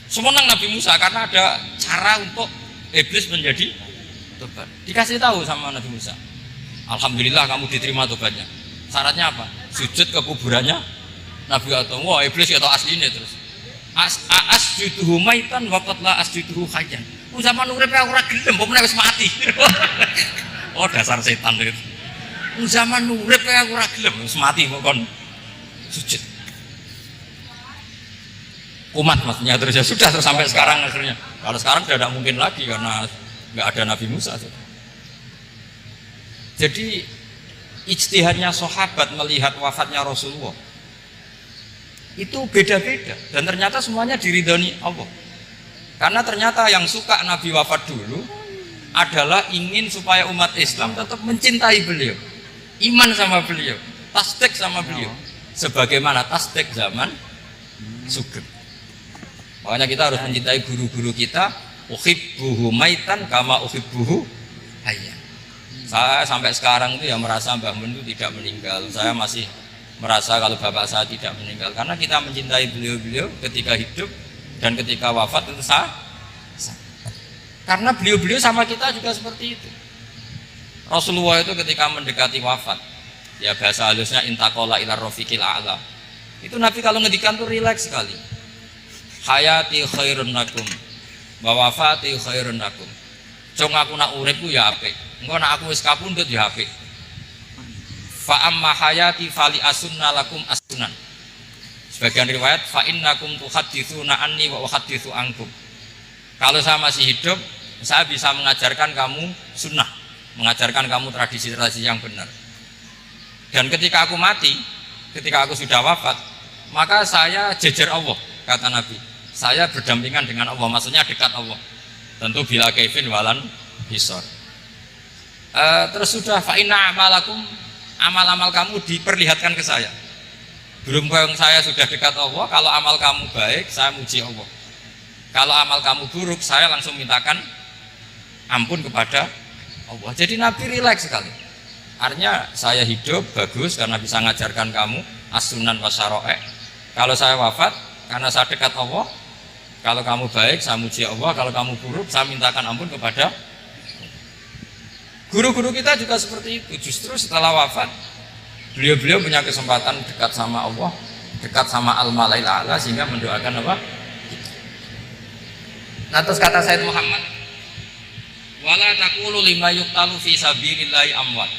Semenang Nabi Musa karena ada cara untuk iblis menjadi tobat. Dikasih tahu sama Nabi Musa, alhamdulillah kamu diterima tobatnya. Syaratnya apa? Sujud ke kuburannya Nabi Adam. Wah, iblis ya tau aslinya terus. Asjuduhu maitan waqad la asjuduhu hayyan. Zaman urip ora gelem, pomene wis mati. Oh, dasar setan itu. Zaman urip aku ora gelem wis mati kok kon sujud. Umat maksudnya terus ya sudah terus sampai sekarang akhirnya. Kalau sekarang sudah tidak mungkin lagi karena nggak ada Nabi Musa. Jadi ijtihadnya sahabat melihat wafatnya Rasulullah itu beda-beda dan ternyata semuanya diridhoni Allah. Karena ternyata yang suka Nabi wafat dulu adalah ingin supaya umat Islam tetap mencintai beliau, iman sama beliau, tasdik sama beliau, sebagaimana tasdik zaman sugeng. Makanya kita harus mencintai guru-guru kita. Uhibbuhu maitan kama uhibbuhu hayyan. Saya sampai sekarang itu ya merasa Mbah Mun itu tidak meninggal. Saya masih merasa kalau bapak saya tidak meninggal karena kita mencintai beliau-beliau ketika hidup dan ketika wafat itu sah. Karena beliau-beliau sama kita juga seperti itu. Rasulullah itu ketika mendekati wafat, ya bahasa halusnya intakola ila rofiqil a'la. Itu Nabi kalau ngedikan tuh rileks sekali. Hayati khairun lakum wa wafati khairun lakum. Cong aku nak uripku ya apik. Engko nak aku wis kapundhut ya apik. Fa amma hayati fali asunna lakum asunan. Sebagian riwayat fa innakum tuhadditsuna anni wa uhadditsu ankum. Kalau saya masih hidup, saya bisa mengajarkan kamu sunnah, mengajarkan kamu tradisi-tradisi yang benar. Dan ketika aku mati, ketika aku sudah wafat, maka saya jejer Allah, kata Nabi. Saya berdampingan dengan Allah, maksudnya dekat Allah. Tentu bila kaifin walan hisor. Terus sudah fa'inna amalakum, amal-amal kamu diperlihatkan ke saya. Belum saya sudah dekat Allah, kalau amal kamu baik, saya muji Allah. Kalau amal kamu buruk, saya langsung mintakan ampun kepada Allah. Jadi Nabi rileks sekali. Artinya saya hidup bagus karena bisa mengajarkan kamu as-sunan wa syara'i'. Kalau saya wafat karena saya dekat Allah. Kalau kamu baik, saya muji Allah. Kalau kamu buruk, saya mintakan ampun kepada guru-guru kita juga seperti itu. Justru setelah wafat, beliau-beliau punya kesempatan dekat sama Allah, dekat sama al-malail a'la, sehingga mendoakan apa? Nah, terus kata Sayyid Muhammad, wala taqulu lima yuqtalu fi sabilillahi amwat.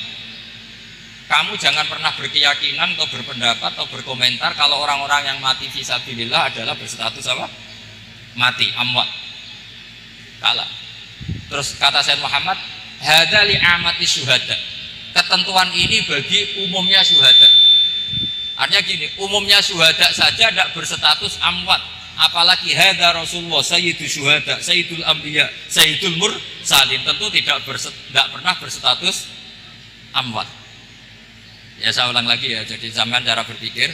Kamu jangan pernah berkeyakinan atau berpendapat atau berkomentar kalau orang-orang yang mati fi sabilillah adalah berstatus apa? Mati, amwat. Kalah. Terus kata Sayyid Muhammad, hadza li amati syuhada. Ketentuan ini bagi umumnya syuhada. Artinya gini, umumnya syuhada saja tidak berstatus amwat. Apalagi hadza Rasulullah sayyidul syuhada, sayyidul anbiya, sayyidul mursalin, tentu tidak pernah berstatus amwat. Ya saya ulang lagi ya, jadi zaman cara berpikir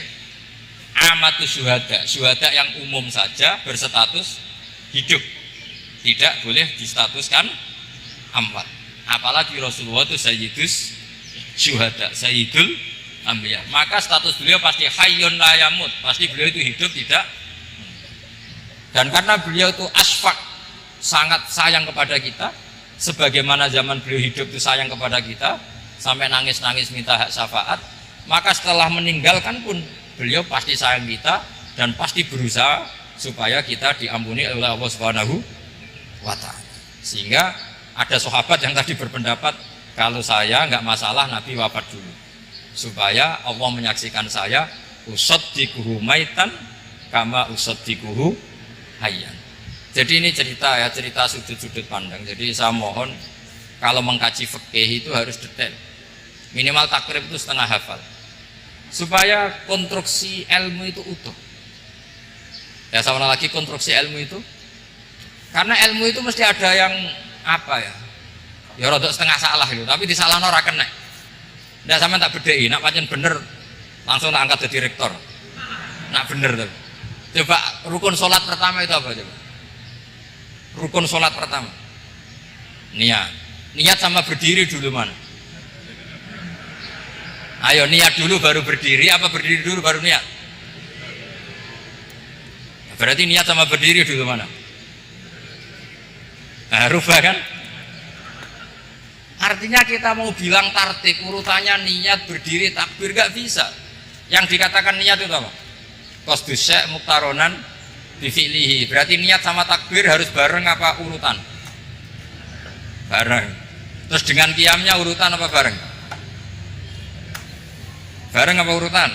amatus syuhada, syuhada yang umum saja berstatus hidup, tidak boleh distatuskan amwat. Apalagi Rasulullah itu sayyidus syuhada, sayyidul anbiya, maka status beliau pasti hayyun la yamut, pasti beliau itu hidup tidak. Dan karena beliau itu asfaq, sangat sayang kepada kita, sebagaimana zaman beliau hidup itu sayang kepada kita, sampai nangis-nangis minta hak syafaat, maka setelah meninggalkan pun beliau pasti sayang kita dan pasti berusaha supaya kita diampuni oleh Allah Subhanahu wa ta'ala. Sehingga ada sahabat yang tadi berpendapat, kalau saya nggak masalah Nabi wafat dulu, supaya Allah menyaksikan saya usaddiquhu maitan kama usaddiquhu hayyan. Jadi ini cerita ya, cerita sudut-sudut pandang. Jadi saya mohon kalau mengkaji fikih itu harus detail. Minimal takrib itu setengah hafal. Supaya konstruksi ilmu itu utuh. Ya sama lagi konstruksi ilmu itu. Karena ilmu itu mesti ada yang apa ya? Ya rodok setengah salah gitu, tapi disalahno ora kena. Ndak sampean tak bedheki, nak pancen bener langsung tak angkat jadi rektor. Nak bener tuh. Coba rukun sholat pertama itu apa coba? Rukun sholat pertama niat. Niat sama berdiri dulu mana? Ayo niat dulu baru berdiri, apa berdiri dulu baru niat? Berarti niat sama berdiri dulu mana? Nah, rubah kan? Artinya kita mau bilang tartib urutannya niat, berdiri, takbir gak bisa. Yang dikatakan niat itu apa? Qasdus syai' muktaronan bifi'lihi. Berarti niat sama takbir harus bareng apa urutan? Bareng. Terus dengan qiyamnya urutan apa bareng? Bareng apa urutan?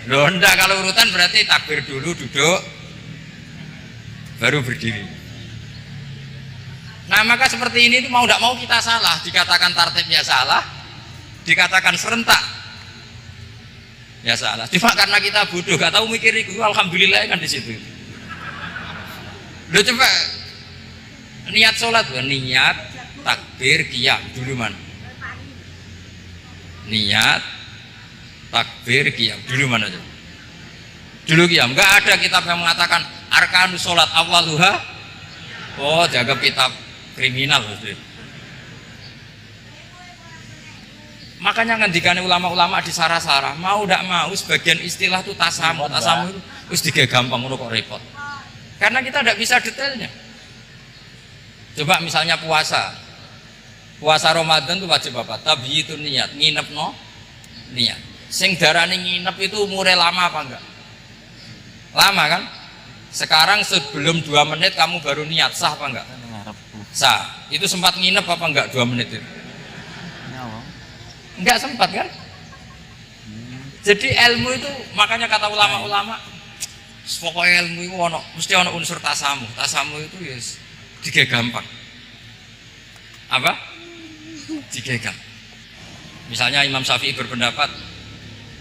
Loh enggak, kalau urutan berarti takbir dulu, duduk, baru berdiri. Nah maka seperti ini mau tidak mau kita salah. Dikatakan tartibnya salah, dikatakan serentak ya salah. Cuma karena kita bodoh, gak tahu mikir itu, alhamdulillah kan di situ. Loh coba niat sholat, niat takbir qiyam dulu mana? Niat takbir qiyam dulu mana tuh? Dulu qiyam. Enggak ada kitab yang mengatakan arkanus sholat awaluha. Oh, jaga kitab kriminal maksudnya. Makanya ngendikane ulama-ulama di sarah-sarah, mau tidak mau sebagian istilah itu tasamu itu wis gampang ngono kok repot. Karena kita tidak bisa detailnya. Coba misalnya puasa Ramadan itu wajib apa? Tabyitun niat, nginep no niat. Sing darane nginep itu umure lama apa enggak? Lama kan? Sekarang sebelum 2 menit kamu baru niat, sah apa enggak? Sah. Itu sempat nginep apa enggak 2 menit itu? Enggak sempat kan? Jadi ilmu itu makanya kata ulama-ulama, pokoknya ilmu itu mesti ada unsur tasamu. Tasamu itu ya tiga gampang. Apa? Tiga. Misalnya Imam Syafi'i berpendapat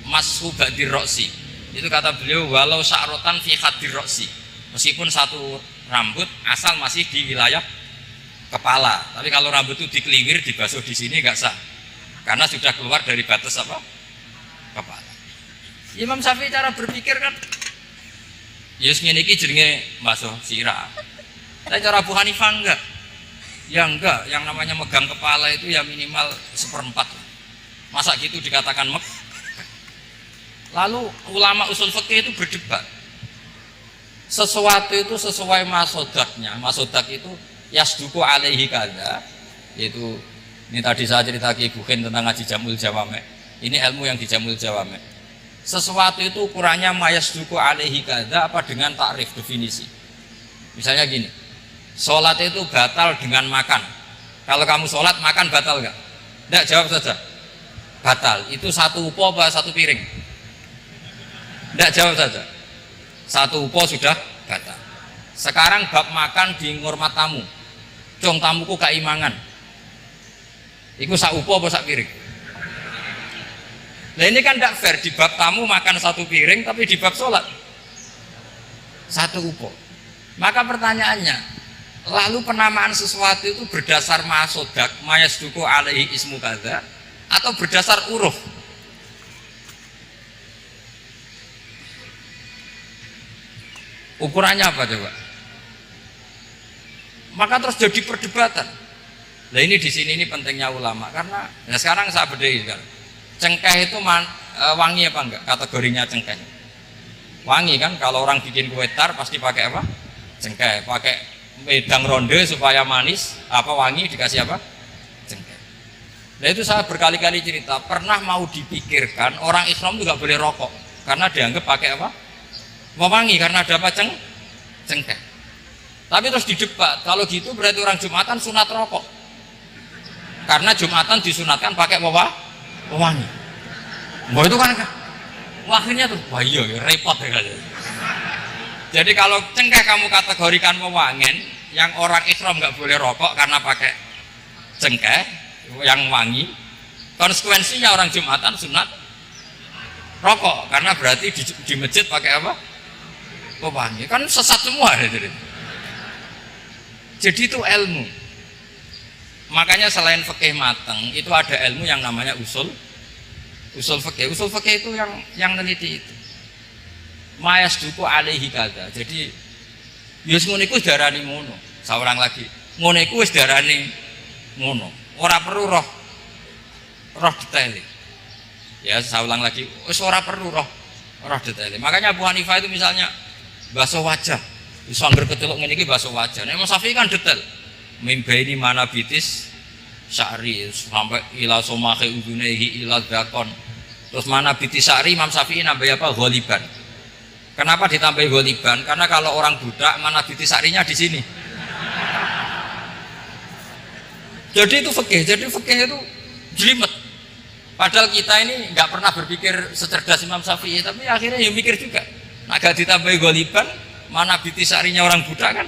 mashu ba'dir roksi. Itu kata beliau walau sya'rotan fi khadir roksi. Meskipun satu rambut asal masih di wilayah kepala. Tapi kalau rambut itu dikeliwir, dibasuh di sini enggak sah. Karena sudah keluar dari batas apa? Kepala. Imam Syafi'i cara berpikir kan yes ngene iki jenenge basuh sirah. Tapi cara Abu Hanifah enggak. Ya enggak, yang namanya megang kepala itu ya minimal 1/4. Masa gitu dikatakan Lalu ulama usul fikih itu berdebat. Sesuatu itu sesuai masodaknya. Masodak itu yasduku alaihi kada. Yaitu ini tadi saya cerita ke Ibu Khen tentang ngaji Jamul Jawame. Ini ilmu yang di Jamul Jawame. Sesuatu itu ukurannya mayasduku alaihi kada apa dengan takrif definisi. Misalnya gini. Sholat itu batal dengan makan. Kalau kamu sholat makan batal nggak? Nggak, jawab saja. Batal. Itu satu upo apa satu piring? Nggak, jawab saja. Satu upo sudah batal. Sekarang bab makan di ngurmat tamu. Cung tamuku keimangan. Iku sak upo apa sak piring? Nah ini kan tidak fair. Di bab tamu makan satu piring, tapi di bab sholat satu upo. Maka pertanyaannya, lalu penamaan sesuatu itu berdasar masodak mayasduku alaihi ismu kada atau berdasar uruf? Ukurannya apa coba? Maka terus jadi perdebatan. Nah ini di sini ini pentingnya ulama karena nah sekarang saya bedai kan. Cengkeh itu wangi apa enggak? Kategorinya cengkeh. Wangi kan, kalau orang bikin kue tar pasti pakai apa? Cengkeh, pakai wedang ronde supaya manis, apa wangi dikasih apa? Cengkeh. Nah itu saya berkali-kali cerita, pernah mau dipikirkan orang Islam itu nggak boleh rokok karena dianggap pakai apa? Mewangi karena ada apa? Cengkeh. Tapi terus didebat, kalau gitu berarti orang Jumatan sunat rokok karena Jumatan disunatkan pakai mewangi. Wah itu kan akhirnya tuh, wah iya repot ya. Jadi kalau cengkeh kamu kategorikan mewangen, yang orang Islam nggak boleh rokok karena pakai cengkeh yang wangi, konsekuensinya orang Jumatan sunat rokok karena berarti di masjid pakai apa? Mewangi. Kan sesat semua. Jadi itu ilmu. Makanya selain fikih mateng, itu ada ilmu yang namanya usul fikih. Usul fikih itu yang neliti itu. Mayasduku alaihi kada. Jadi yus ngono iku darani ngono. Saurang lagi. Ngono iku wis darani ngono. Ora perlu roh detail. Ya, saya ulang lagi. Wis ora perlu roh detail. Makanya Abu Hanifah itu misalnya basuh wajah. Iso angger keceluk ngene iki basuh wajah. Nek Imam Syafi'i kan detail. Mimbaini mana bitis sya'ri sampai ila somahi udunehi ila dakon. Terus mana bitis sya'ri Imam Syafi'i nambah apa? Ghaliban. Kenapa ditambahi ghaliban? Karena kalau orang budak mana bitisarinya di sini. Jadi itu fikih. Jadi fikih itu jelimet. Padahal kita ini nggak pernah berpikir secerdas Imam Syafi'i, tapi akhirnya ya mikir juga. Agak ditambahi ghaliban, mana bitisarinya orang budak kan?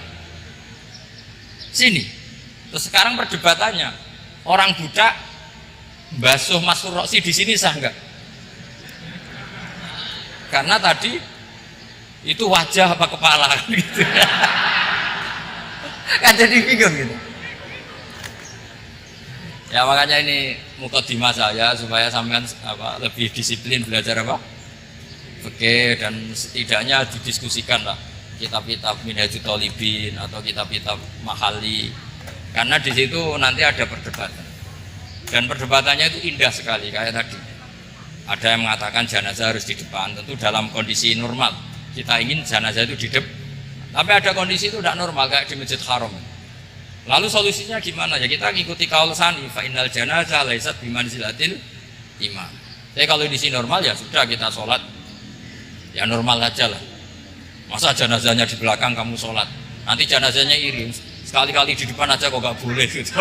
Sini. Terus sekarang perdebatannya, orang budak basuh masuk roksi di sini sah nggak? Karena tadi itu wajah apa kepala gitu. Kan jadi bingung gitu. Ya makanya ini mukadimah saya supaya sampean lebih disiplin belajar apa? Fikih dan setidaknya didiskusikan lah kitab-kitab Minhajul Thalibin atau kitab-kitab Mahali. Karena di situ nanti ada perdebatan. Dan perdebatannya itu indah sekali kayak tadi. Ada yang mengatakan jenazah harus di depan, tentu dalam kondisi normal. Kita ingin jenazah itu di depan, tapi ada kondisi itu tidak normal kayak di Masjid Haram. Lalu solusinya gimana? Ya kita ngikuti kaul sani, fa innal janazah laisat bimanzilatil imam. Jadi kalau di sini normal ya sudah kita sholat ya normal aja lah. Masa jenazahnya di belakang kamu sholat, nanti jenazahnya iri. Sekali-kali di depan aja kok gak boleh gitu.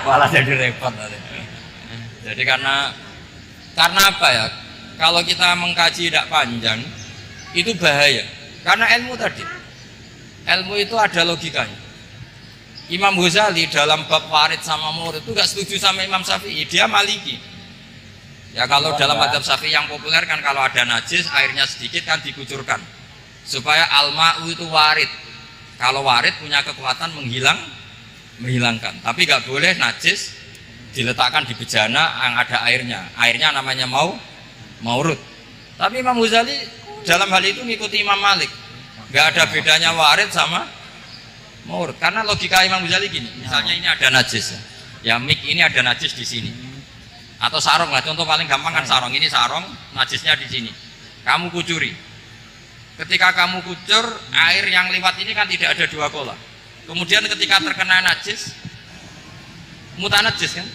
Malah jadi repot nanti. Jadi karena apa ya? Kalau kita mengkaji tidak panjang itu bahaya. Karena ilmu tadi, ilmu itu ada logikanya. Imam Ghazali dalam bab warid sama murid itu gak setuju sama Imam Syafi'i, dia Maliki. Ya kalau dalam madzhab Syafi'i yang populer kan kalau ada najis airnya sedikit kan dikucurkan supaya al-ma'u itu warid. Kalau warid punya kekuatan menghilangkan. Tapi gak boleh najis diletakkan di bejana yang ada airnya. Airnya namanya maurud. Tapi Imam Ghazali dalam hal itu ngikuti Imam Malik. Gak ada bedanya warid sama maurud. Karena logika Imam Ghazali gini, misalnya ini ada najis. Ya mik ini ada najis di sini. Atau sarung lah, contoh paling gampang kan sarung. Ini sarung, najisnya di sini. Kamu kucuri. Ketika kamu kucur, air yang lewat ini kan tidak ada dua kola. Kemudian ketika terkena najis, mutanajis kan?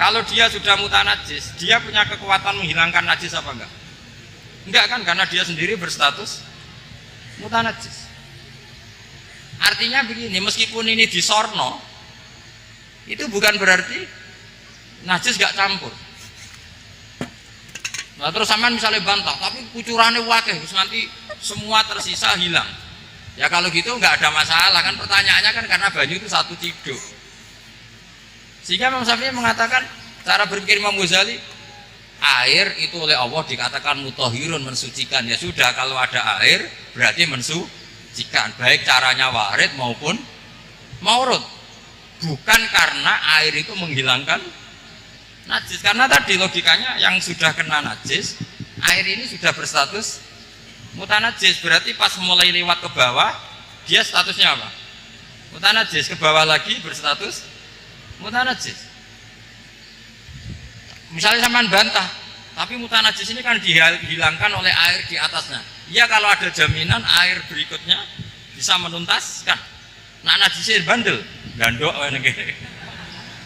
Kalau dia sudah mutanajis, dia punya kekuatan menghilangkan najis apa enggak? Enggak kan, karena dia sendiri berstatus mutanajis. Artinya begini, meskipun ini disorno, itu bukan berarti najis gak campur. Nah terus sampean misalnya bantah, tapi kucurannya wakil, terus nanti semua tersisa hilang. Ya kalau gitu nggak ada masalah kan, pertanyaannya kan karena banyu itu satu ciduk. Sehingga Imam Syafi'i mengatakan, cara berpikir Imam Ghazali, air itu oleh Allah dikatakan mutahhirun, mensucikan. Ya sudah, kalau ada air berarti mensucikan, baik caranya warid maupun maurud. Bukan karena air itu menghilangkan najis, karena tadi logikanya yang sudah kena najis, air ini sudah berstatus mutanajis, berarti pas mulai lewat ke bawah dia statusnya apa? Mutanajis. Ke bawah lagi berstatus mutanajis. Misalnya sampean bantah, tapi mutanajis ini kan dihilangkan oleh air di atasnya. Ya kalau ada jaminan air berikutnya bisa menuntaskan. Nah najisnya bandel, gandok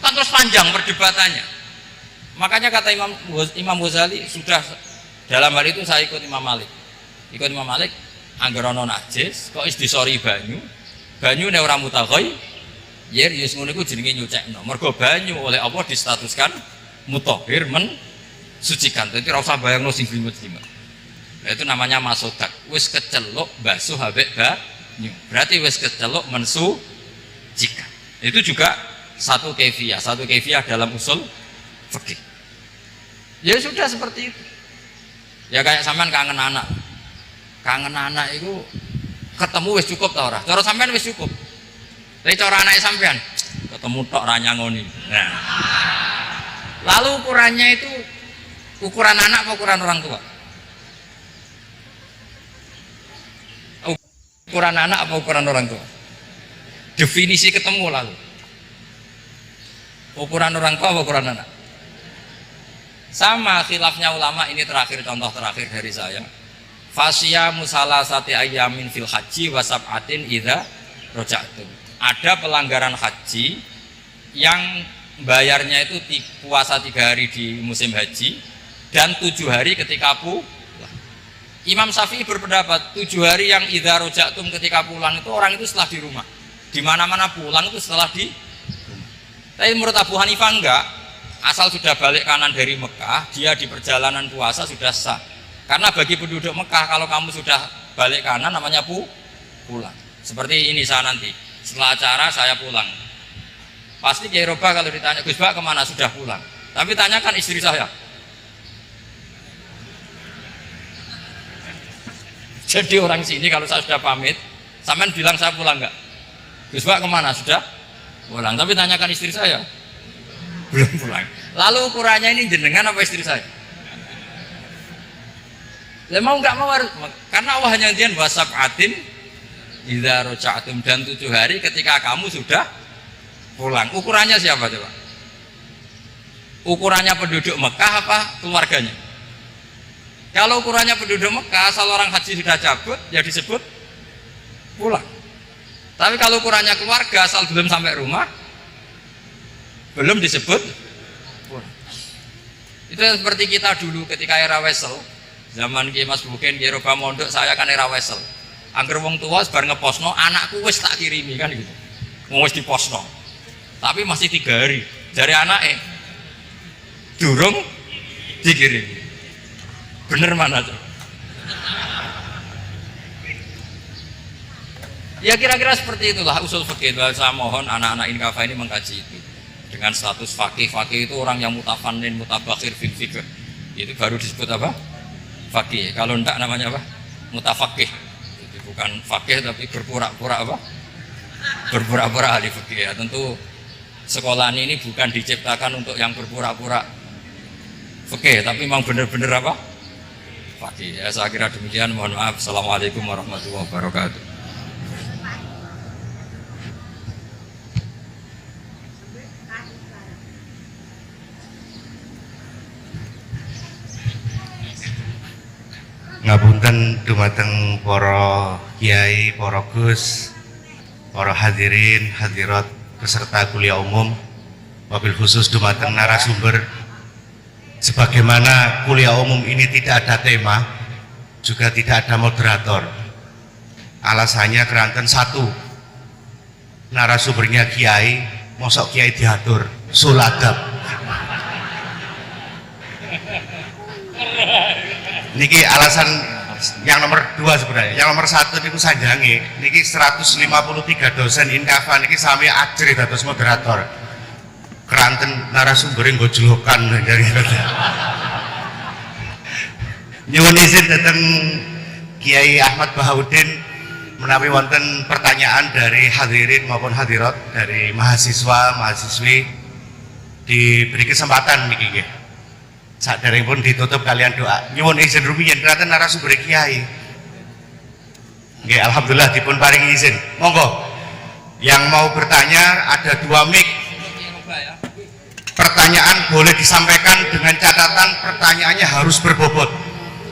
kan terus panjang perdebatannya. Makanya kata Imam Ghazali, sudah dalam hal itu saya ikut Imam Malik. Ikut Imam Malik, anggar ana najis kok disori banyu nek ora mutaghayir, yer yes ngono iku jenenge nyucekno. Mergo banyu oleh Allah distatuskan mutahhir, mensucikan. Dadi ora usah bayangno sing glimut-glimut. Nah, itu namanya masodak. Wis keceluk basuh habek banyu. Berarti wis keceluk mensucikan. Itu juga satu kefiah dalam usul fikih. Ya sudah seperti itu. Ya kayak sampean kangen anak itu ketemu wis cukup ta ora? Cara sampean wis cukup. Tapi cara anake sampean ketemu tok ra nyangoni. Nah. Lalu ukurannya itu ukuran anak apa ukuran orang tua? Ukuran anak apa ukuran orang tua? Definisi ketemu lalu. Ukuran orang tua apa ukuran anak? Sama khilafnya ulama, ini terakhir, contoh terakhir dari saya. Fasya musalasati ayyamin fil haji wa sab'atin idza raja'tum. Ada pelanggaran haji yang bayarnya itu puasa 3 hari di musim haji dan 7 hari ketika pulang. Imam Syafi'i berpendapat 7 hari yang idza raja'tum ketika pulang itu orang itu setelah di rumah. Di mana-mana pulang itu setelah di rumah. Tapi menurut Abu Hanifah enggak. Asal sudah balik kanan dari Mekah, dia di perjalanan puasa sudah sah. Karena bagi penduduk Mekah, kalau kamu sudah balik kanan namanya pulang. Seperti ini saya nanti, setelah acara saya pulang. Pasti Kiai Roba kalau ditanya, Gus Bak kemana? Sudah pulang. Tapi tanyakan istri saya. Jadi orang sini kalau saya sudah pamit, sampean bilang saya pulang enggak? Gus Bak kemana? Sudah pulang. Tapi tanyakan istri saya. Belum pulang. Lalu ukurannya ini jenengan apa istri saya? Ya mau nggak mau harus, karena Allah hanya janjian wasab'atin idza raja'tum, dan 7 hari ketika kamu sudah pulang. Ukurannya siapa coba? Ukurannya penduduk Mekah apa keluarganya? Kalau ukurannya penduduk Mekah, asal orang haji sudah cabut ya disebut pulang. Tapi kalau ukurannya keluarga asal belum sampai rumah belum disebut. Itu seperti kita dulu ketika era Wesel, zaman Ki Mas Bukin, Ki Roba Mondok, saya kan era Wesel. Angger wong tua sebar ngeposno, anakku wis tak kirimi kan gitu. Wis diposno. Tapi masih 3 hari. Dari anaknya durung dikirim. Bener mana tuh? Ya kira-kira seperti itulah usul fikih. Saya mohon anak-anak Inkafa ini mengkaji itu. Dengan status fakih itu orang yang mutafannin, mutabakhir fil fikih. Itu baru disebut apa? Fakih. Kalau enggak namanya apa? Mutafakih. Itu bukan fakih tapi berpura-pura apa? Berpura-pura ahli fikih. Ya, tentu sekolah ini bukan diciptakan untuk yang berpura-pura fikih, tapi memang benar-benar apa? Fakih. Ya, saya kira demikian. Mohon maaf. Assalamualaikum warahmatullahi wabarakatuh. Ngapunten dumateng para kiai, para gus, para hadirin, hadirat peserta kuliah umum, wabil khusus dumateng narasumber. Sebagaimana kuliah umum ini tidak ada tema, juga tidak ada moderator. Alasannya keranten satu, narasumbernya kiai, mosok kiai diatur, suladab. Niki alasan yang nomor 2 sebenarnya. Yang nomor 1 niku sanjange niki 153 dosen Inkafa niki sami ajri dados moderator. Keranten narasumber nggo julukan dari nyuwun izin dateng Kiai Ahmad Bahaudin menawi wonten pertanyaan dari hadirin maupun hadirat dari mahasiswa mahasiswi diberi kesempatan niki nggih. Saderengipun ditutup kalian doa. Nyuwun izin rumiyin keranten narasumber kiai. Nggih, alhamdulillah dipun paringi izin. Monggo. Yang mau bertanya ada 2 mic. Pertanyaan boleh disampaikan dengan catatan pertanyaannya harus berbobot.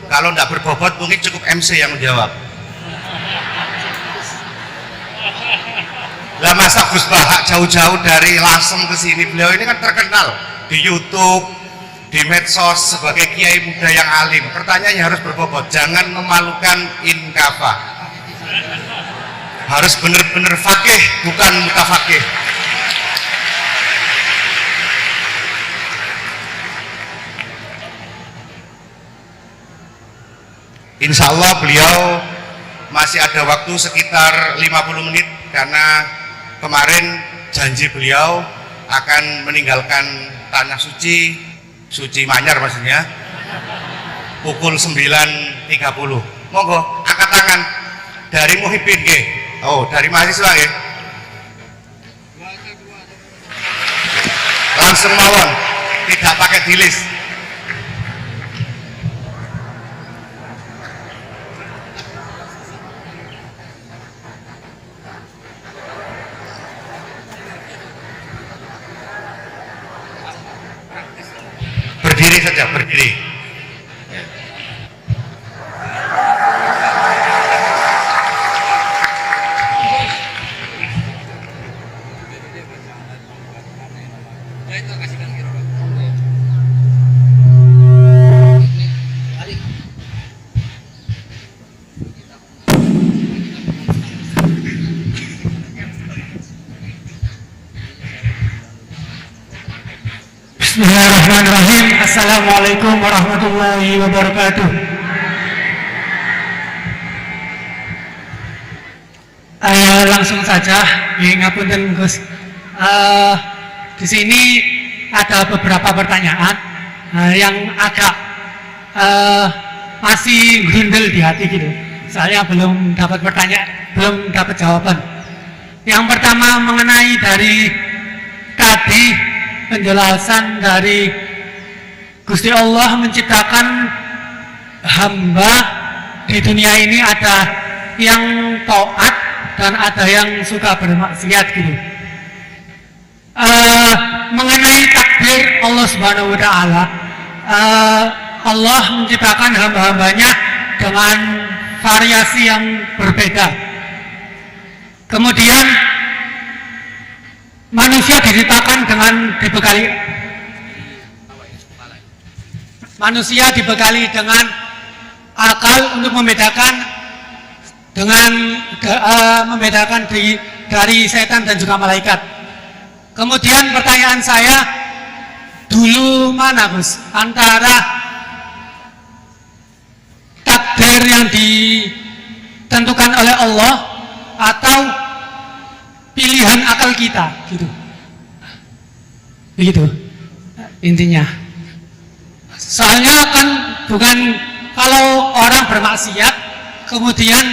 Kalau tidak berbobot mungkin cukup MC yang menjawab. Lah masa Gus Bahak jauh-jauh dari Lasem ke sini, beliau ini kan terkenal di YouTube, di medsos sebagai kiai muda yang alim. Pertanyaannya harus berbobot, jangan memalukan Inkafa. Harus benar-benar fakih, bukan mutafakih. Insya Allah beliau masih ada waktu sekitar 50 menit karena kemarin janji beliau akan meninggalkan tanah suci Manyar maksudnya pukul 9.30. Monggo angkat tangan dari Muhibbin nggih. Oh, dari mahasiswa nggih. Langsung mawon, tidak pakai dilis. Berdiri saja, berdiri. Bismillahirrahmanirrahim. Assalamualaikum warahmatullahi wabarakatuh. Langsung saja, ngapunten Gus. Di sini ada beberapa pertanyaan yang agak masih grundel di hati gitu. Saya belum dapat belum dapat jawaban. Yang pertama mengenai dari tadi penjelasan dari Gusti Allah menciptakan hamba di dunia ini, ada yang taat dan ada yang suka bermaksiat gitu. Mengenai takdir Allah Subhanahu wa Ta'ala, Allah menciptakan hamba-hambanya dengan variasi yang berbeda. Kemudian manusia dibekali dengan akal untuk membedakan dari setan dan juga malaikat. Kemudian pertanyaan saya, dulu mana Gus antara takdir yang ditentukan oleh Allah atau pilihan akal kita, gitu. Begitu intinya. Soalnya kan bukan kalau orang bermaksiat kemudian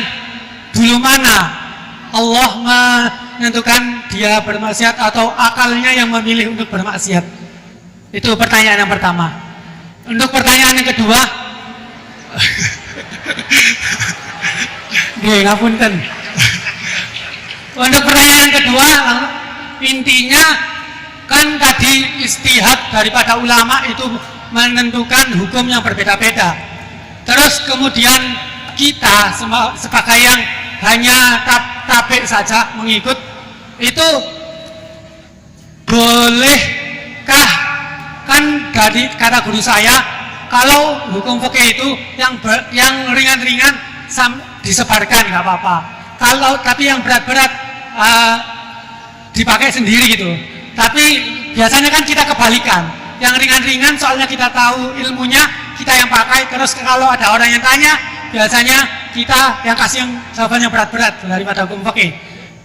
dulu mana Allah menentukan dia bermaksiat atau akalnya yang memilih untuk bermaksiat. Itu pertanyaan yang pertama. Untuk pertanyaan yang kedua, ngapunten. Untuk pertanyaan yang kedua, intinya kan tadi istihad daripada ulama itu menentukan hukum yang berbeda-beda. Terus kemudian kita sebagai yang hanya tabik saja mengikut, itu bolehkah? Kan dari kata guru saya, kalau hukum fikih itu yang ringan-ringan disebarkan nggak apa-apa. Kalau tapi yang berat-berat dipakai sendiri gitu. Tapi biasanya kan kita kebalikan. Yang ringan-ringan soalnya kita tahu ilmunya, kita yang pakai. Terus kalau ada orang yang tanya, biasanya kita yang kasih yang jawaban yang berat-berat daripada hukum fikih.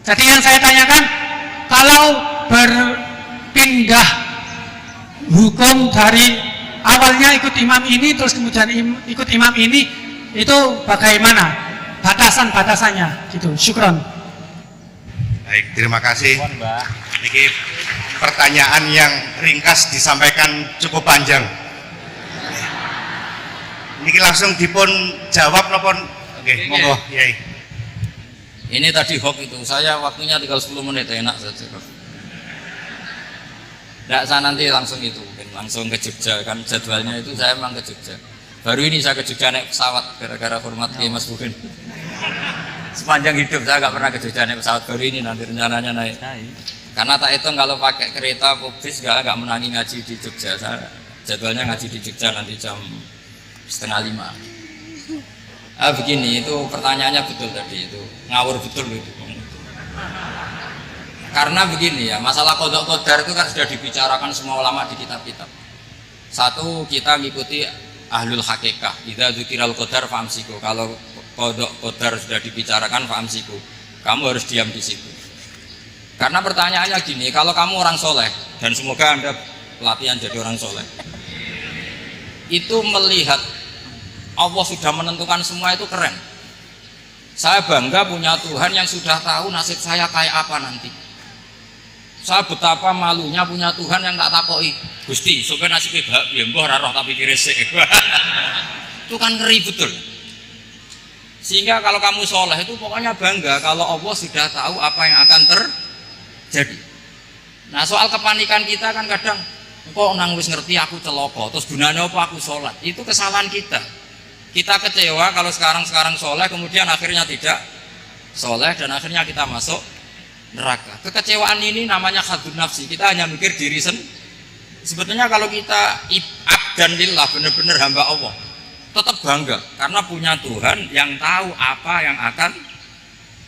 Jadi yang saya tanyakan, kalau berpindah hukum dari awalnya ikut imam ini terus kemudian ikut imam ini, itu bagaimana batasan-batasannya gitu. Syukron. Baik, terima kasih. Ini pertanyaan yang ringkas disampaikan cukup panjang. Ini langsung dipun jawab nopon. Oke, monggo Yai. Ini tadi hoax itu, saya waktunya tinggal 10 menit, enak saja. Tidak, saya nanti langsung itu, langsung ke Jogja, kan jadwalnya itu saya memang ke Jogja. Baru ini saya ke Jogja naik pesawat, gara-gara hormat ke Mas Bukin. Sepanjang hidup saya nggak pernah ke Jogja naik pesawat, baru ini nanti rencananya naik. Karena tak hitung kalau pakai kereta bis nggak menangi ngaji di Jogja. Saya jadwalnya ngaji di Jogja nanti jam 4:30. Begini, itu pertanyaannya betul tadi, itu ngawur betul itu. Karena begini ya, masalah qadha qadar itu kan sudah dibicarakan semua ulama di kitab-kitab. Satu, kita ngikuti ahlul hakikah, idza dzikiral qadar famsiku. Kalau qadha qadar sudah dibicarakan famsiku, kamu harus diam di situ. Karena pertanyaannya gini, kalau kamu orang soleh, dan semoga Anda pelatihan jadi orang soleh, itu melihat Allah sudah menentukan semua, itu keren. Saya bangga punya Tuhan yang sudah tahu nasib saya kayak apa nanti. Saya betapa malunya punya Tuhan yang tak takoi, Gusti, supaya nasibnya bahagia, mbah roh tapi kiresik. Itu kan ngeri betul. Sehingga kalau kamu soleh itu pokoknya bangga kalau Allah sudah tahu apa yang akan terjadi. Nah, soal kepanikan kita kan kadang, kok nang wis ngerti aku celoko, terus gunanya apa aku sholat? Itu kesalahan kita. Kita kecewa kalau sekarang soleh, kemudian akhirnya tidak soleh, dan akhirnya kita masuk neraka. Kekecewaan ini namanya khadun nafsi. Kita hanya mikir diri sendiri. Sebetulnya kalau kita abdan lillah, benar-benar hamba Allah, tetap bangga karena punya Tuhan yang tahu apa yang akan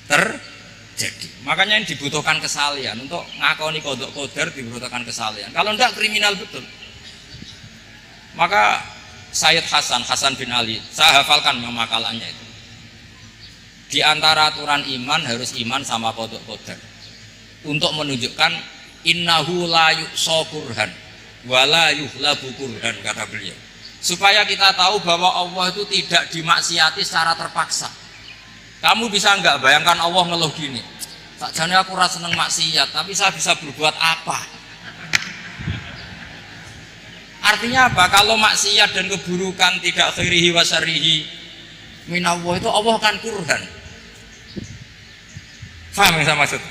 terjadi. Makanya yang dibutuhkan kesalian untuk ngakoni qadha qadar, dibutuhkan kesalian. Kalau enggak, kriminal betul. Maka Sayyid Hasan bin Ali, saya hafalkan makalannya itu. Di antara aturan iman harus iman sama qadha qadar. Untuk menunjukkan innahu la yuqsa qurhan wa la yuhlabu qurhan, kata beliau. Supaya kita tahu bahwa Allah itu tidak dimaksiati secara terpaksa. Kamu bisa enggak bayangkan Allah ngeluh gini, sakjane aku ora seneng maksiat, tapi saya bisa berbuat apa? Artinya apa? Kalau maksiat dan keburukan tidak khairihi wa syarrihi minallah, itu Allah kan kurhan. Faham yang saya maksud?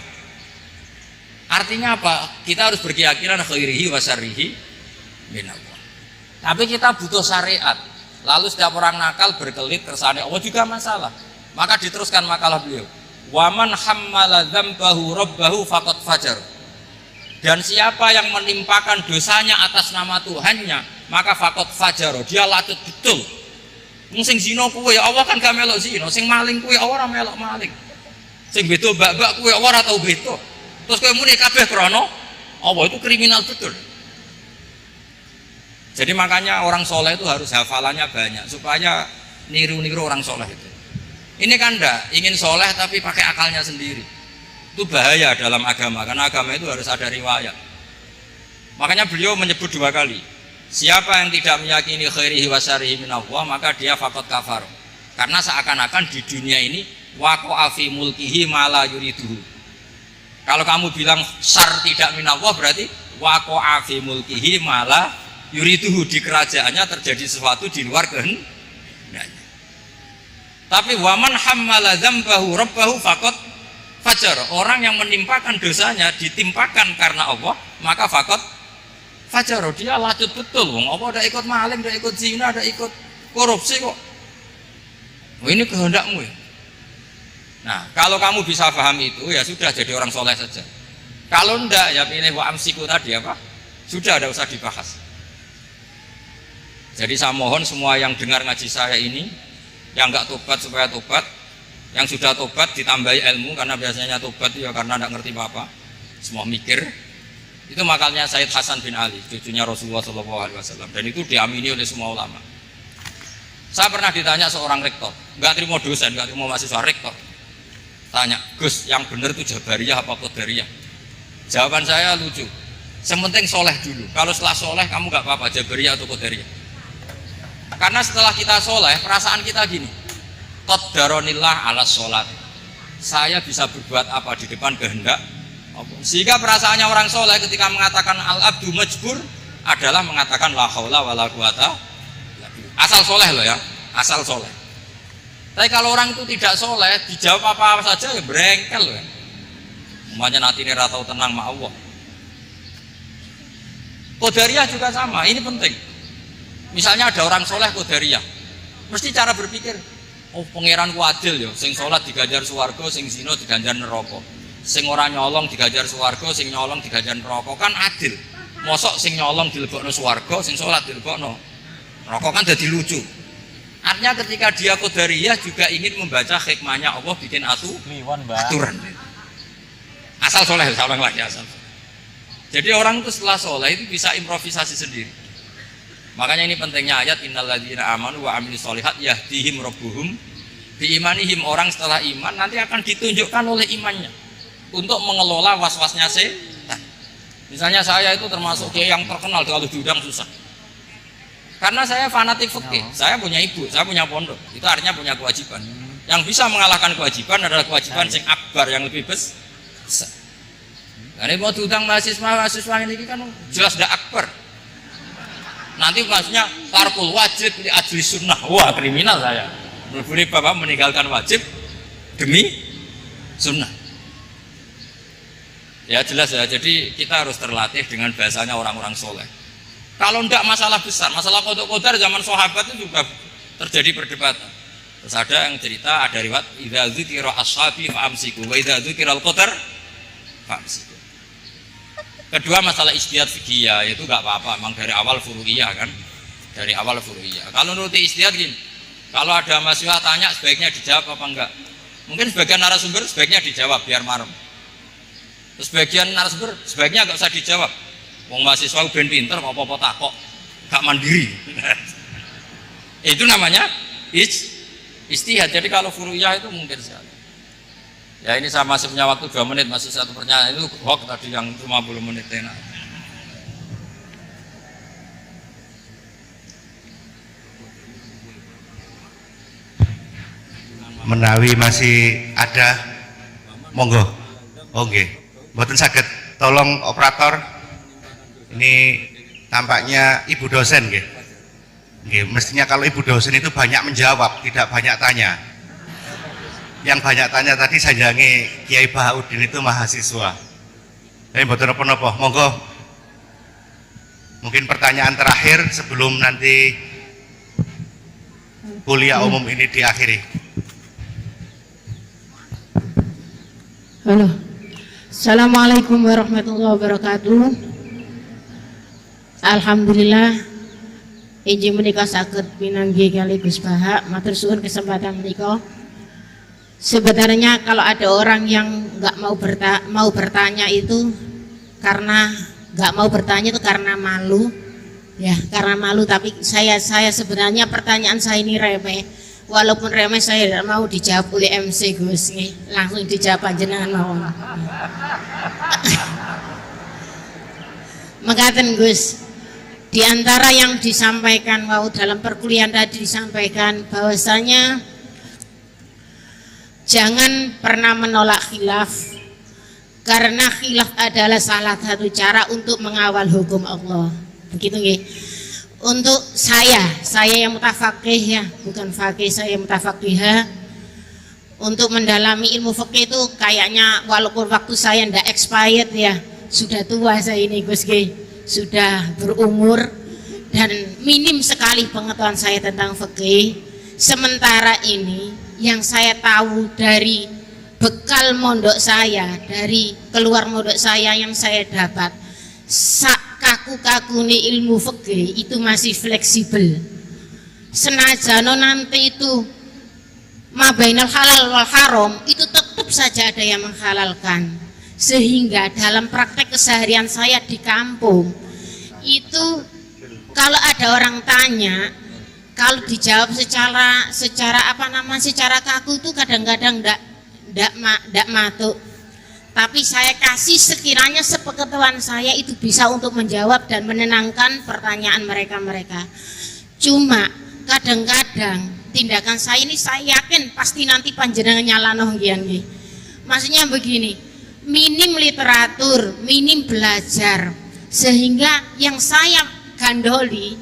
Artinya apa? Kita harus berkeyakinan khairihi wa syarrihi minallah. Tapi kita butuh syariat. Lalu setiap orang nakal berkelit kersane Allah juga masalah. Maka diteruskan makalah beliau, Waman hammala dzambahu rabbahu faqad fajar. Dan siapa yang menimpakan dosanya atas nama Tuhannya, maka faqad fajar, dia lacut betul. Sing zina kuwe ya Allah kan gak melok zina, sing maling kuwe ora melok maling. Sing beto bak-bak kuwe ora tau beto. Terus kowe muni kabeh krana Allah, itu kriminal betul. Jadi makanya orang soleh itu harus hafalannya banyak supaya niru-niru orang soleh itu. Ini kan enggak ingin soleh tapi pakai akalnya sendiri. Itu bahaya dalam agama, karena agama itu harus ada riwayat. Makanya beliau menyebut 2 kali. Siapa yang tidak meyakini khairihi wa syarrihi minallah, maka dia faqad kafar. Karena seakan-akan di dunia ini waqa'a fi mulkihi ma la yuriduhu. Kalau kamu bilang syar tidak minallah, berarti waqa'a fi mulkihi ma la yuriduhu, di kerajaannya terjadi sesuatu di luar kehendaknya. Tapi waman hammala dzambahu rabbahu faqad fajar. Orang yang menimpakan dosanya ditimpakan karena Allah, maka faqad fajar, dia lacut betul. Wong apa ada ikut maling, ada ikut zina, ada ikut korupsi kok. Oh, ini kehendakmu ya. Nah, kalau kamu bisa paham itu ya sudah, jadi orang soleh saja. Kalau enggak ya pilih wa amsiku tadi apa? Sudah, ada usah dibahas. Jadi saya mohon semua yang dengar ngaji saya ini, yang enggak tobat supaya tobat, yang sudah tobat ditambahi ilmu, karena biasanya tobat ya karena enggak ngerti apa-apa, semua mikir. Itu makalnya Sayyid Hasan bin Ali, cucunya Rasulullah SAW, dan itu diamini oleh semua ulama. Saya pernah ditanya seorang rektor, nggak terima dosen, nggak terima mahasiswa, rektor tanya, Gus, yang benar itu Jabariyah apa Qadariyah? Jawaban saya lucu, sementing soleh dulu. Kalau setelah soleh kamu nggak apa-apa Jabariyah atau Qadariyah. Karena setelah kita soleh, perasaan kita gini, qaddaronillah ala sholat, saya bisa berbuat apa di depan kehendak Allah. Sehingga perasaannya orang soleh ketika mengatakan al-abdu majbur adalah mengatakan la haula wala quwata, asal soleh loh ya, asal soleh. Tapi kalau orang itu tidak soleh, dijawab apa saja ya berengkel loh ya. Umpamanya nanti ini ratau tenang ma Allah. Qadariyah juga sama, ini penting. Misalnya ada orang soleh Qadariyah, mesti cara berpikir, oh pangeranku adil ya, sing sholat diganjar swarga, sing zina diganjar neraka, sing ora nyolong diganjar swarga, sing nyolong diganjar neraka, kan adil. Mosok sing nyolong dilebokno swarga, sing sholat dilebokno neraka, kan jadi lucu. Artinya ketika dia Qadariyah juga ingin membaca hikmahnya Allah bikin aturan. Asal soleh, salah lagi asal. Jadi orang itu setelah soleh itu bisa improvisasi sendiri. Makanya ini pentingnya ayat innalladzina amanu wa amilus sholihat yahdihim rabbuhum biimanihim. Orang setelah iman nanti akan ditunjukkan oleh imannya untuk mengelola was-wasnya setan. Misalnya saya itu termasuk yang terkenal kalau diundang susah. Karena saya fanatik fikih, saya punya ibu, saya punya pondok, itu artinya punya kewajiban. Yang bisa mengalahkan kewajiban adalah kewajiban sing akbar, yang lebih besar. Karena mau diundang mahasiswa ini kan jelas tidak akbar. Nanti maksudnya tarkul wajib di ajli sunnah, wah kriminal saya. Boleh bapak meninggalkan wajib demi sunnah. Ya jelas ya, jadi kita harus terlatih dengan bahasanya orang-orang soleh. Kalau tidak masalah besar, masalah qadar zaman sahabat itu juga terjadi perdebatan. Terus ada yang cerita, ada riwayat idza dzikira ashabi fa'amsiku wa idza dzikira al-qadar fa'amsiku. Kedua masalah ijtihad fikih, itu enggak apa-apa, memang dari awal furu'iyah kan. Dari awal furu'iyah. Kalau nuruti ijtihad gini, kalau ada mahasiswa tanya sebaiknya dijawab apa enggak? Mungkin sebagian narasumber sebaiknya dijawab biar marem. Terus sebagian narasumber sebaiknya enggak usah dijawab. Wong mahasiswa ben pinter kok apa-apa takok, gak mandiri. Itu namanya ijtihad. Jadi kalau furu'iyah itu mungkin sekali. Ya ini saya masih punya waktu 2 menit, masih satu pertanyaan. Itu hoax tadi yang 50 menit enak. Menawi masih ada, monggo. Oke, mboten saged, tolong operator. Ini tampaknya ibu dosen, nggih. Nggih, mestinya kalau ibu dosen itu banyak menjawab, tidak banyak tanya. Yang banyak tanya tadi sajange Kiai Bahaudin itu mahasiswa. Tapi mboten napa-napa, monggo. Mungkin pertanyaan terakhir sebelum nanti kuliah umum ini diakhiri. Halo. Assalamualaikum warahmatullahi wabarakatuh. Alhamdulillah injih menika saged pinanggih kali Gus Baha, matur suwun kesempatan menika. Sebenarnya kalau ada orang yang nggak mau bertanya itu karena nggak mau bertanya itu karena malu, ya karena malu. Tapi saya sebenarnya pertanyaan saya ini remeh. Walaupun remeh saya tidak mau dijawab oleh MC Gus, nih langsung dijawab panjenengan mawon. Mekaten Gus, di antara yang disampaikan dalam perkuliahan tadi disampaikan bahwasanya jangan pernah menolak khilaf, karena khilaf adalah salah satu cara untuk mengawal hukum Allah. Begitu nggih. Untuk saya yang mutafaqih ya, bukan faqih, saya mutafaqihah. Untuk mendalami ilmu fikih itu kayaknya walaupun waktu saya ndak expired ya, sudah tua saya ini Gus G, sudah berumur dan minim sekali pengetahuan saya tentang fikih. Sementara ini yang saya tahu dari bekal mondok saya, dari keluar mondok saya yang saya dapat, kaku-kaku nih ilmu fikih itu masih fleksibel. Senajano nanti itu mabainal halal wal haram itu tetap saja ada yang menghalalkan. Sehingga dalam praktek keseharian saya di kampung itu kalau ada orang tanya, kalau dijawab secara kaku itu kadang-kadang ndak matuk. Tapi saya kasih sekiranya sepengetahuan saya itu bisa untuk menjawab dan menenangkan pertanyaan mereka. Cuma kadang-kadang tindakan saya ini saya yakin pasti nanti panjenengan nyalano nggih. Maksudnya begini, minim literatur, minim belajar, sehingga yang saya gandoli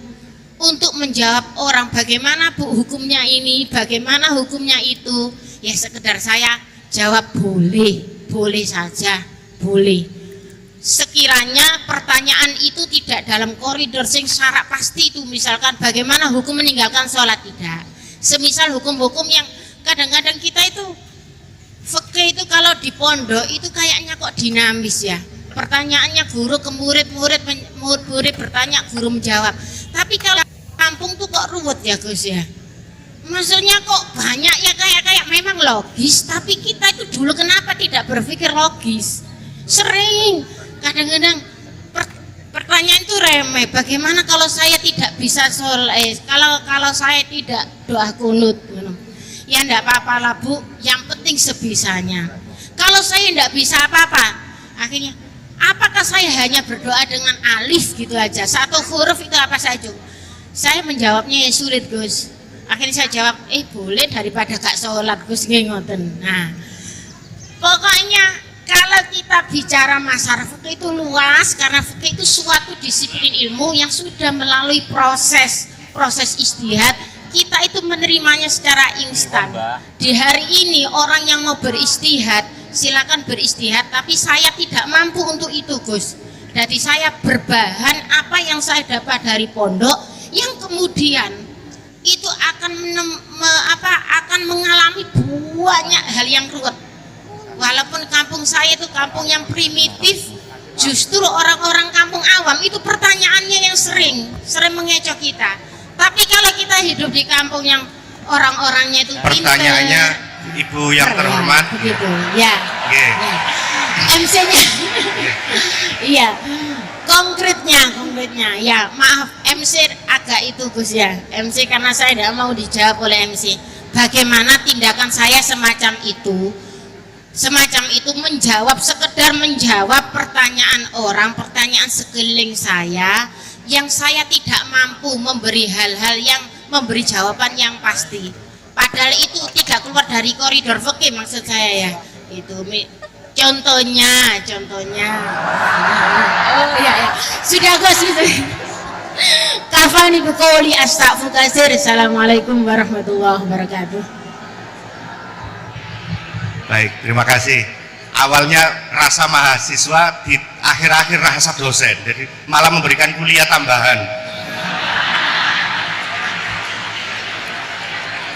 untuk menjawab orang bagaimana Bu hukumnya ini, bagaimana hukumnya itu, ya sekedar saya jawab boleh saja, boleh. Sekiranya pertanyaan itu tidak dalam koridor sing syarat pasti itu, misalkan bagaimana hukum meninggalkan sholat, tidak. Semisal hukum-hukum yang kadang-kadang kita itu fikih itu kalau di pondok itu kayaknya kok dinamis ya. Pertanyaannya guru ke murid bertanya, guru menjawab. Tapi kalau kampung tuh kok ruwet ya Gus ya. Maksudnya kok banyak ya kayak memang logis, tapi kita itu dulu kenapa tidak berpikir logis? Sering kadang-kadang pertanyaan itu remeh. Bagaimana kalau saya tidak bisa sholat? Kalau saya tidak doa kunut, ya enggak apa-apa lah Bu. Yang penting sebisanya. Kalau saya enggak bisa apa-apa, akhirnya apakah saya hanya berdoa dengan alif gitu aja? Satu huruf itu apa saja? Saya menjawabnya ya sulit Gus. Akhirnya saya jawab, boleh daripada gak sholat Gus ngoten. Nah, pokoknya kalau kita bicara masalah fikih itu luas, karena fikih itu suatu disiplin ilmu yang sudah melalui proses ijtihad. Kita itu menerimanya secara instan. Di hari ini orang yang mau beristihad silakan beristihad, tapi saya tidak mampu untuk itu Gus. Jadi saya berbahan apa yang saya dapat dari pondok, yang kemudian itu akan mengalami banyak hal yang ruwet. Walaupun kampung saya itu kampung yang primitif, justru orang-orang kampung awam itu pertanyaannya yang sering mengecoh kita. Tapi kalau kita hidup di kampung yang orang-orangnya itu pertanyaannya pinter, Ibu yang terhormat begitu ya, yeah. Ya. MC-nya iya, konkretnya ya, maaf MC agak itu Gus ya, MC karena saya tidak mau dijawab oleh MC. Bagaimana tindakan saya semacam itu menjawab, sekedar menjawab pertanyaan orang, pertanyaan sekeliling saya yang saya tidak mampu memberi memberi jawaban yang pasti. Padahal itu tidak keluar dari koridor fikih maksud saya ya. Itu contohnya. Oh iya. Sudah Gus itu. Kafani biqouli astaghfirullah. Assalamualaikum warahmatullahi wabarakatuh. Baik, terima kasih. Awalnya rasa mahasiswa, di akhir-akhir rasa dosen, jadi malah memberikan kuliah tambahan.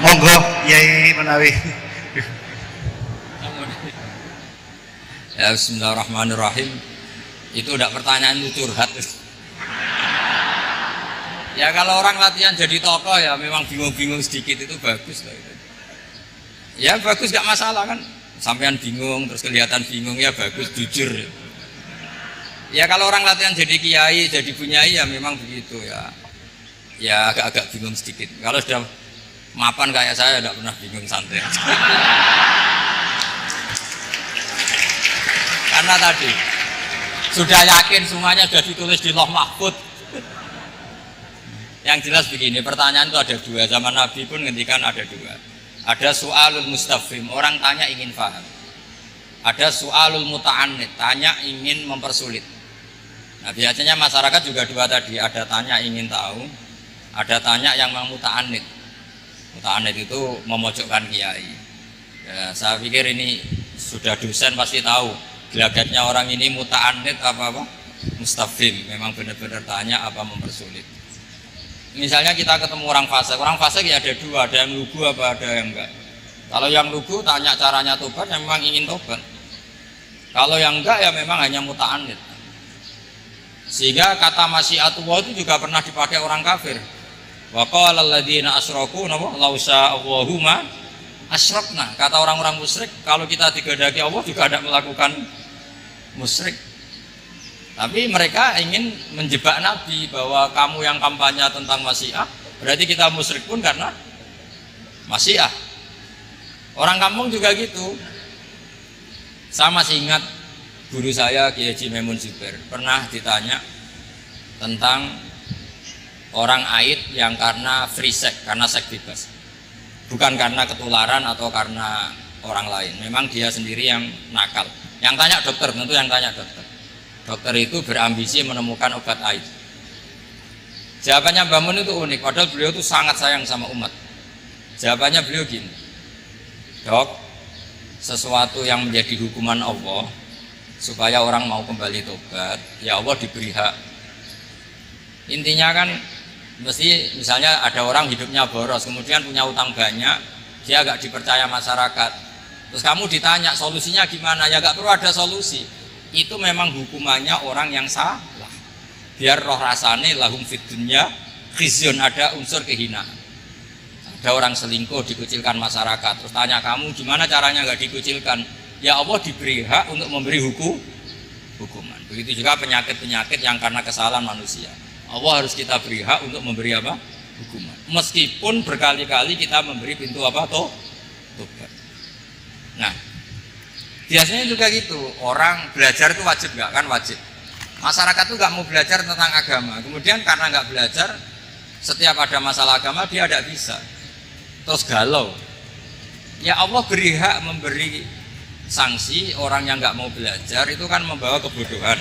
Monggo Yai menawi. Ya bismillahirrahmanirrahim. Itu udah pertanyaan itu curhat. Ya kalau orang latihan jadi tokoh ya memang bingung-bingung sedikit itu bagus lah itu. Ya bagus gak masalah kan. Sampean bingung terus kelihatan bingung ya bagus jujur. Ya kalau orang latihan jadi kiai, jadi bunyai ya memang begitu ya. Ya agak-agak bingung sedikit. Kalau sudah mapan kayak saya tidak pernah bingung, santai. Karena tadi sudah yakin semuanya sudah ditulis di Lauh Mahfuz. Yang jelas begini, pertanyaan itu ada dua. Zaman Nabi pun ngendikan ada dua. Ada soalul mustafhim, orang tanya ingin paham. Ada soalul muta'annid, tanya ingin mempersulit. Nah biasanya masyarakat juga dua tadi, ada tanya ingin tahu, ada tanya yang muta'annid. Muta'annid itu memojokkan kiai. Ya, saya pikir ini sudah dosen pasti tahu. Gelagatnya orang ini muta'annid apa mustafhim, memang benar-benar tanya apa mempersulit. Misalnya kita ketemu orang fasik ya ada dua, ada yang lugu apa ada yang enggak. Kalau yang lugu tanya caranya tobat, yang memang ingin tobat. Kalau yang enggak ya memang hanya muta'annid. Sehingga kata masyiatullah itu juga pernah dipakai orang kafir. Wa qala alladziina asyraku law sya'allahu ma asyrakna. Kata orang-orang musyrik, kalau kita digedaki Allah juga tidak melakukan musyrik. Tapi mereka ingin menjebak Nabi bahwa kamu yang kampanye tentang masyiah, berarti kita musyrik pun karena masyiah. Orang kampung juga gitu. Saya masih ingat guru saya Kiai Haji Maimun Zubair pernah ditanya tentang orang aid yang karena free sex, karena seks bebas. Bukan karena ketularan atau karena orang lain. Memang dia sendiri yang nakal. Yang tanya dokter, tentu yang tanya dokter. Dokter itu berambisi menemukan obat AIDS. Jawabannya Mbah Mun itu unik, padahal beliau itu sangat sayang sama umat. Jawabannya beliau gini, dok, sesuatu yang menjadi hukuman Allah supaya orang mau kembali tobat, ya Allah diberi hak. Intinya kan mesti misalnya ada orang hidupnya boros, kemudian punya utang banyak, dia agak dipercaya masyarakat. Terus kamu ditanya solusinya gimana? Ya gak perlu ada solusi. Itu memang hukumannya orang yang salah. Biar roh rasane lahum fid dunya khizyun, ada unsur kehinaan. Ada orang selingkuh dikucilkan masyarakat, terus tanya kamu gimana caranya nggak dikucilkan? Ya Allah diberi hak untuk memberi hukuman. Begitu juga penyakit-penyakit yang karena kesalahan manusia. Allah harus kita beri hak untuk memberi apa? Hukuman. Meskipun berkali-kali kita memberi pintu apa? Tobat. Nah, biasanya juga gitu, orang belajar itu wajib nggak? Kan wajib. Masyarakat itu nggak mau belajar tentang agama, kemudian karena nggak belajar, setiap ada masalah agama dia tidak bisa, terus galau. Ya Allah beri hak memberi sanksi orang yang nggak mau belajar, itu kan membawa kebodohan.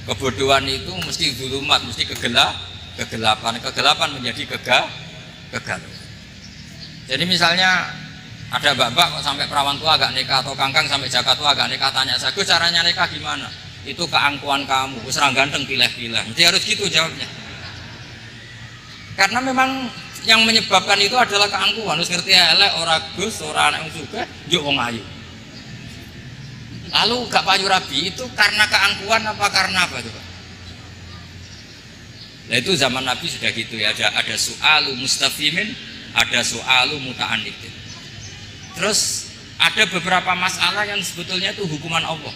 Kebodohan itu mesti zulumat, mesti kegelapan menjadi kegagalan. Jadi misalnya ada mbak-mbak kok sampai perawan tua agak nikah, atau kangkang sampai jaka tua agak nikah, tanya saya, Gus caranya nikah gimana? Itu keangkuhan kamu, Gus serang ganteng pilih-pilih. Jadi harus gitu jawabnya. Karena memang yang menyebabkan itu adalah keangkuhan. Harus ngerti elek ora Gus, ora anak juga, yuk wong ayu. Lalu gak payu rabi itu karena keangkuhan apa karena apa coba? Nah itu zaman Nabi sudah gitu ya, ada soalu mustafimin, ada soalu muta'annidin. Terus ada beberapa masalah yang sebetulnya itu hukuman Allah.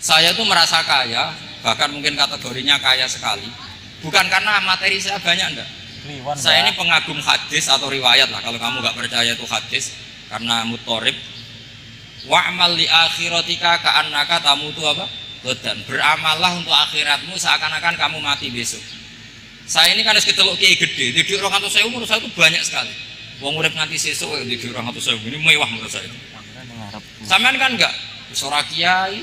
Saya tuh merasa kaya, bahkan mungkin kategorinya kaya sekali, bukan karena materi saya banyak enggak. Saya ini pengagum hadis atau riwayat lah, kalau kamu nggak percaya itu hadis, karena mutorib. Wa'mal li akhiratika ka'annaka tamutu apa? Dan beramallah untuk akhiratmu seakan-akan kamu mati besok. Saya ini kan harus keteluk kiai gede, di orang saya umur saya itu banyak sekali. Wong urip nganti sesuk di 200.000 ini mewah menurut saya. Sampean kan enggak, seorang kiai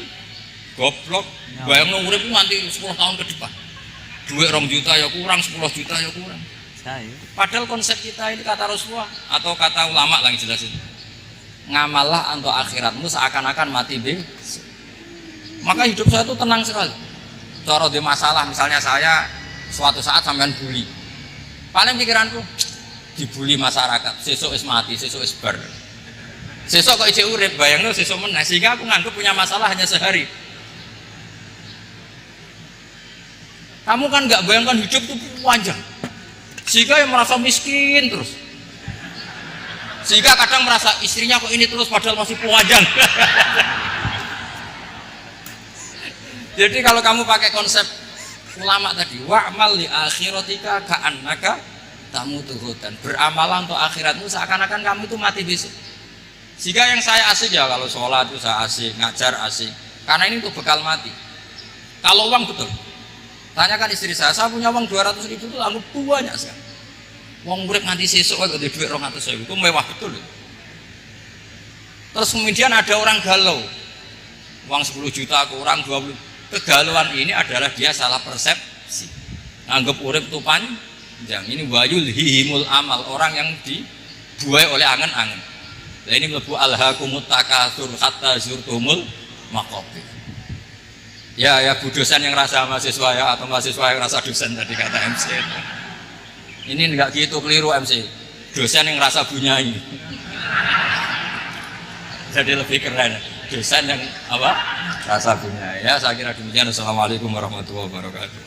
goblok, bayang urip nganti 10 tahun ke depan. Duit 2 juta ya kurang, 10 juta ya kurang. Padahal konsep kita ini kata Rasulullah atau kata ulama lah yang jelasin. Ngamallah untuk akhiratmu seakan-akan mati besok. Maka hidup saya itu tenang sekali. Cara di masalah, misalnya saya suatu saat sampean bully. Paling pikiranku dibully masyarakat, sesuk is mati, sesuk is bar. Sesok kok ijek urip, bayangno sesok meneh, sehingga aku nganggep punya masalah hanya sehari. Kamu kan nggak bayangkan hidup itu panjang, sehingga yang merasa miskin terus, sehingga kadang merasa istrinya kok ini terus padahal masih panjang. Jadi kalau kamu pakai konsep ulama tadi, wa'mal li akhiratika ka'annaka tamutu ghadan, beramalah untuk akhiratmu seakan-akan kamu itu mati besok. Sehingga yang saya asik ya kalau sholat itu saya asik, ngajar asik, karena ini untuk bekal mati. Kalau uang betul, tanyakan istri saya punya uang 200.000 itu anggap banyak sekali. Uang urip nganti sesuk kok duit 200.000 itu mewah betul. Terus kemudian ada orang galau, uang 10 juta ke orang 20. Kegalauan ini adalah dia salah persepsi, anggap urip itu panjang. Ini wayul hihimul amal, orang yang dibuai oleh angen-angen. Nah, ini mlebu alhaakumut takatsur hatta zurtumul maqabir. Ya bu dosen yang rasa mahasiswa ya, atau mahasiswa yang rasa dosen tadi kata MC. Ini enggak gitu, keliru MC. Dosen yang rasa bunyai. Jadi lebih keren. Dosen yang apa? Rasa bunyai. Ya saya kira demikian. Assalamualaikum warahmatullahi wabarakatuh.